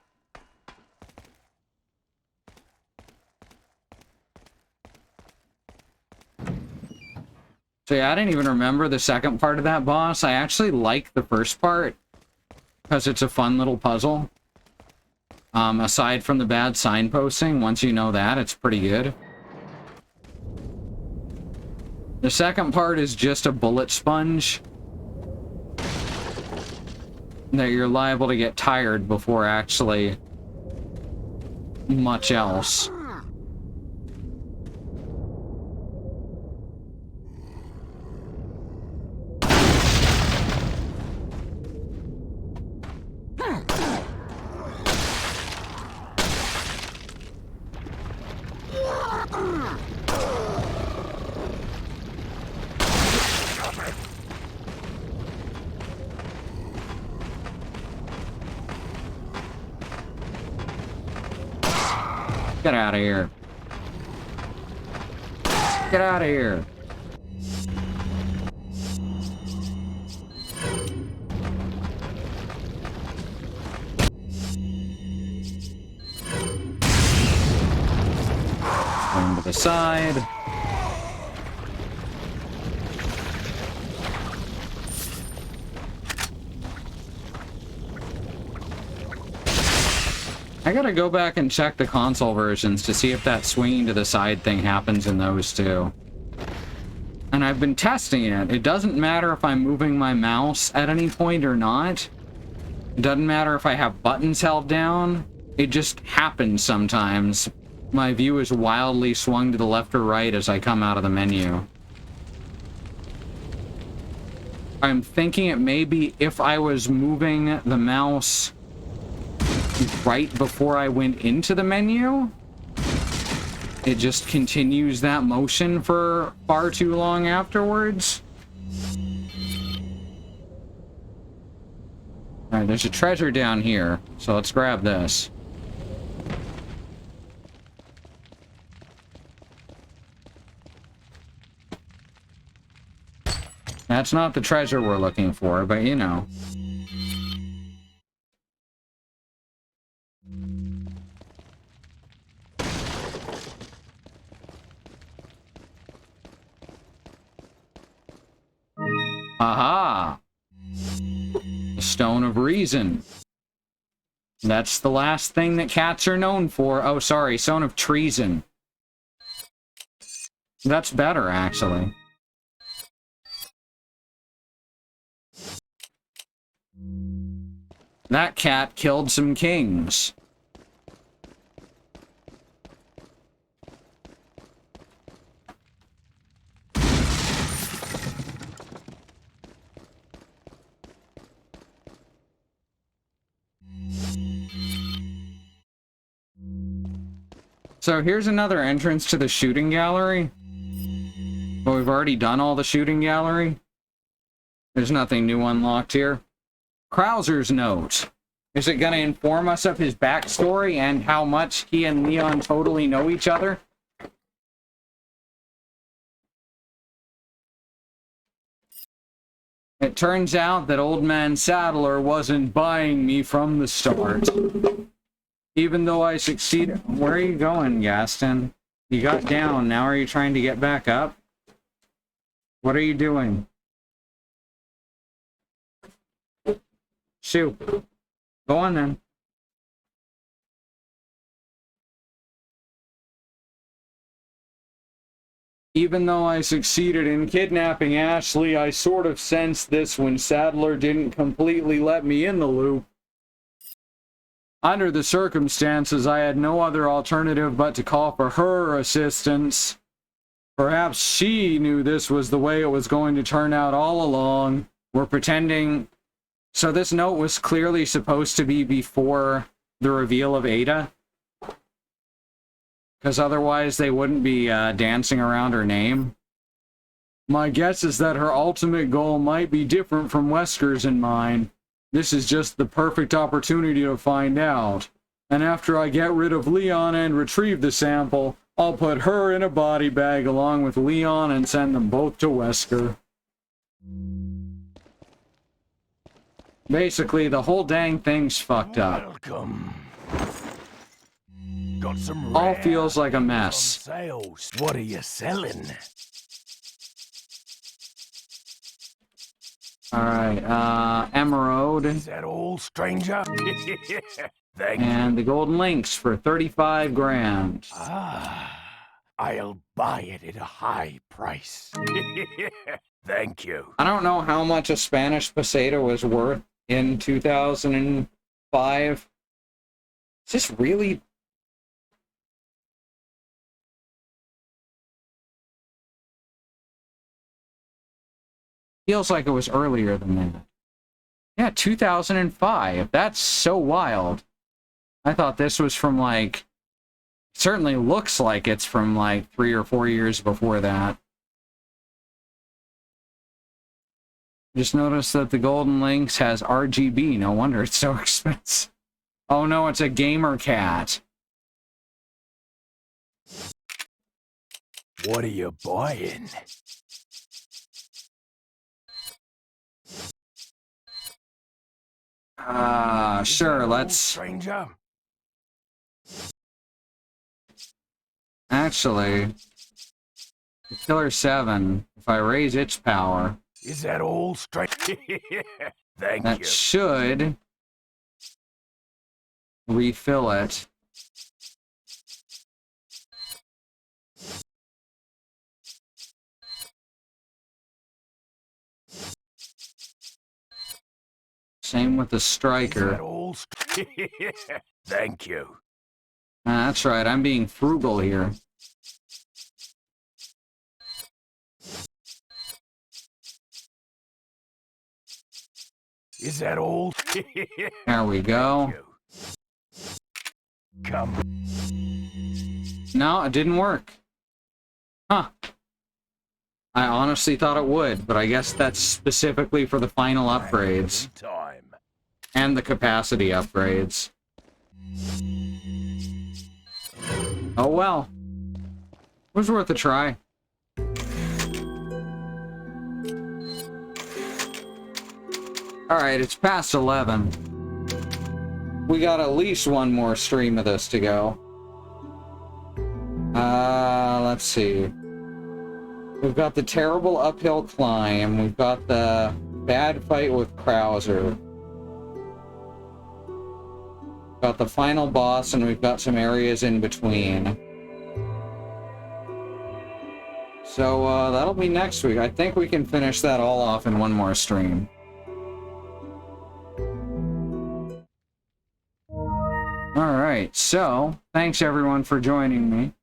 So yeah, I didn't even remember the second part of that boss. I actually like the first part because it's a fun little puzzle. Aside from the bad signposting, once you know that, it's pretty good. The second part is just a bullet sponge that you're liable to get tired before actually much else. Get out of here. Get out of here. Swing to the side. I gotta go back and check the console versions to see if that swinging to the side thing happens in those too. And I've been testing it. It doesn't matter if I'm moving my mouse at any point or not. It doesn't matter if I have buttons held down. It just happens sometimes. My view is wildly swung to the left or right as I come out of the menu. I'm thinking it may be if I was moving the mouse right before I went into the menu, it just continues that motion for far too long afterwards. Alright, there's a treasure down here, so let's grab this. That's not the treasure we're looking for, but you know. Aha! The Stone of Reason. That's the last thing that cats are known for. Oh, sorry, Stone of Treason. That's better, actually. That cat killed some kings. So here's another entrance to the shooting gallery. But we've already done all the shooting gallery. There's nothing new unlocked here. Krauser's note. Is it going to inform us of his backstory and how much he and Leon totally know each other? It turns out that Old Man Saddler wasn't buying me from the start. Even though I succeeded... Where are you going, Gaston? You got down, now are you trying to get back up? What are you doing? Shoot. Go on then. Even though I succeeded in kidnapping Ashley, I sort of sensed this when Saddler didn't completely let me in the loop. Under the circumstances, I had no other alternative but to call for her assistance. Perhaps she knew this was the way it was going to turn out all along. We're pretending... So this note was clearly supposed to be before the reveal of Ada? Because otherwise they wouldn't be dancing around her name. My guess is that her ultimate goal might be different from Wesker's and mine. This is just the perfect opportunity to find out. And after I get rid of Leon and retrieve the sample, I'll put her in a body bag along with Leon and send them both to Wesker. Basically, the whole dang thing's fucked up. Welcome. Got some All rare feels like a on mess. sales. What are you selling? Alright, Emerald. Is that all, stranger? Thank And the golden links for 35 grand. I'll buy it at a high price. Thank you. I don't know how much a Spanish peseta was worth in 2005. Is this really... Feels like it was earlier than that. Yeah, 2005. That's so wild. I thought this was from like... Certainly looks like it's from like 3 or 4 years before that. Just noticed that the Golden Lynx has RGB. No wonder it's so expensive. Oh no, it's a gamer cat. What are you buying? Sure, let's... Stranger? Actually, Killer 7, if I raise its power... Is that all, stranger? Thank That you. should refill it. Same with the Is that striker. all? Thank you. That's right, I'm being frugal here. Is that all? There we go. Come. No, it didn't work. Huh. I honestly thought it would, but I guess that's specifically for the final upgrades. Time. And the capacity upgrades. Oh well. It was worth a try. Alright, it's past 11. We got at least one more stream of this to go. Let's see. We've got the terrible uphill climb. We've got the bad fight with Krauser. We've got the final boss, and we've got some areas in between. So, that'll be next week. I think we can finish that all off in one more stream. Alright, so, thanks everyone for joining me.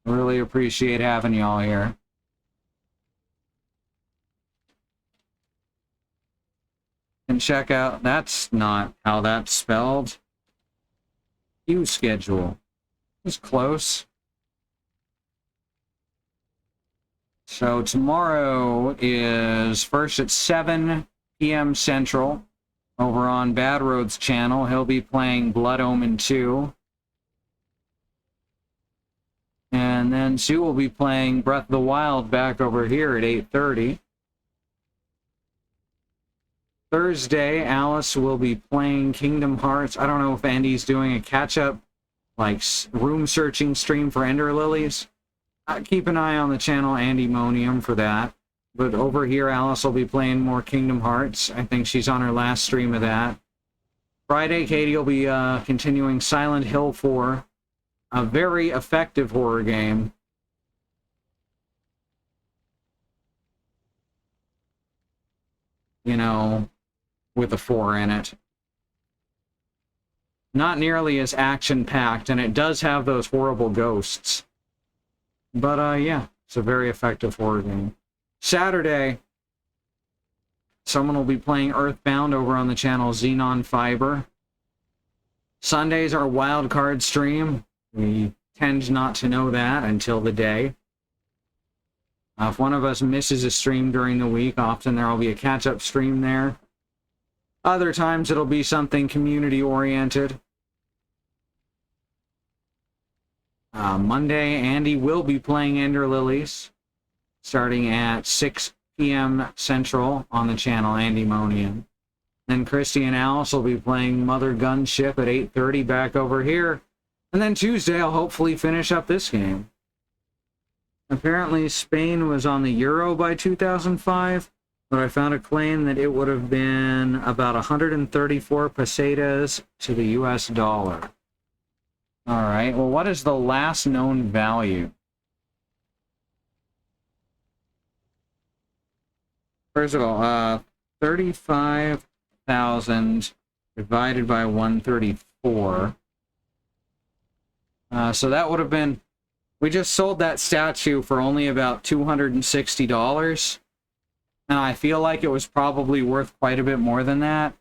Really appreciate having y'all here. And check out, that's not how that's spelled. Queue schedule. It's close. So tomorrow is first at 7 p.m. Central. Over on Bad Road's channel, he'll be playing Blood Omen 2. And then Sue will be playing Breath of the Wild back over here at 8:30. Thursday, Alice will be playing Kingdom Hearts. I don't know if Andy's doing a catch-up, like, room-searching stream for Ender Lilies. Keep an eye on the channel Andymonium for that. But over here, Alice will be playing more Kingdom Hearts. I think she's on her last stream of that. Friday, Katie will be continuing Silent Hill 4, a very effective horror game. You know, with a 4 in it. Not nearly as action-packed, and it does have those horrible ghosts. But, yeah, it's a very effective horror game. Saturday, someone will be playing Earthbound over on the channel Xenon Fiber. Sunday's our wild card stream. We tend not to know that until the day. If one of us misses a stream during the week, often there will be a catch-up stream there. Other times it'll be something community-oriented. Monday, Andy will be playing Ender Lilies, starting at 6 p.m. Central on the channel Andymonium. Then Christy and Alice will be playing Mother Gunship at 8:30 back over here. And then Tuesday, I'll hopefully finish up this game. Apparently, Spain was on the Euro by 2005, but I found a claim that it would have been about 134 pesetas to the US dollar. Alright, well, what is the last known value? First of all, 35,000 divided by 134. So that would have been... We just sold that statue for only about $260. And I feel like it was probably worth quite a bit more than that.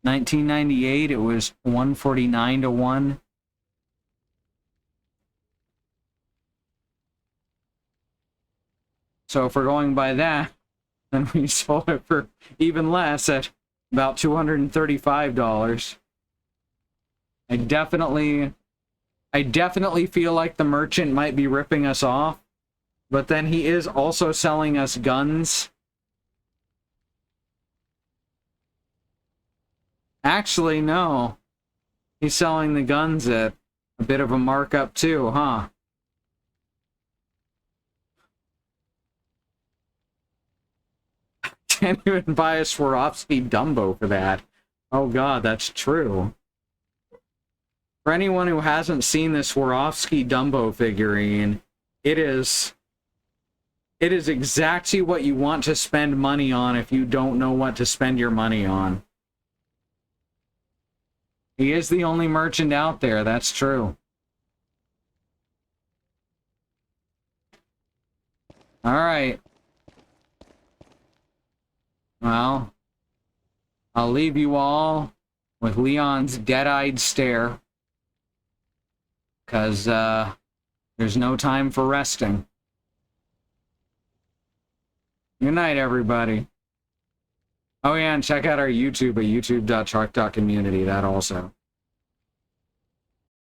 1998, it was 149 to 1. So if we're going by that, then we sold it for even less at about $235. I definitely feel like the merchant might be ripping us off, but then he is also selling us guns. Actually, no. He's selling the guns at a bit of a markup too, huh? Can't even buy a Swarovski Dumbo for that. Oh god, that's true. For anyone who hasn't seen the Swarovski Dumbo figurine, it is exactly what you want to spend money on if you don't know what to spend your money on. He is the only merchant out there, that's true. Alright. Well, I'll leave you all with Leon's dead-eyed stare. Because, there's no time for resting. Good night, everybody. Oh yeah, and check out our YouTube at youtube.shark.community, that also.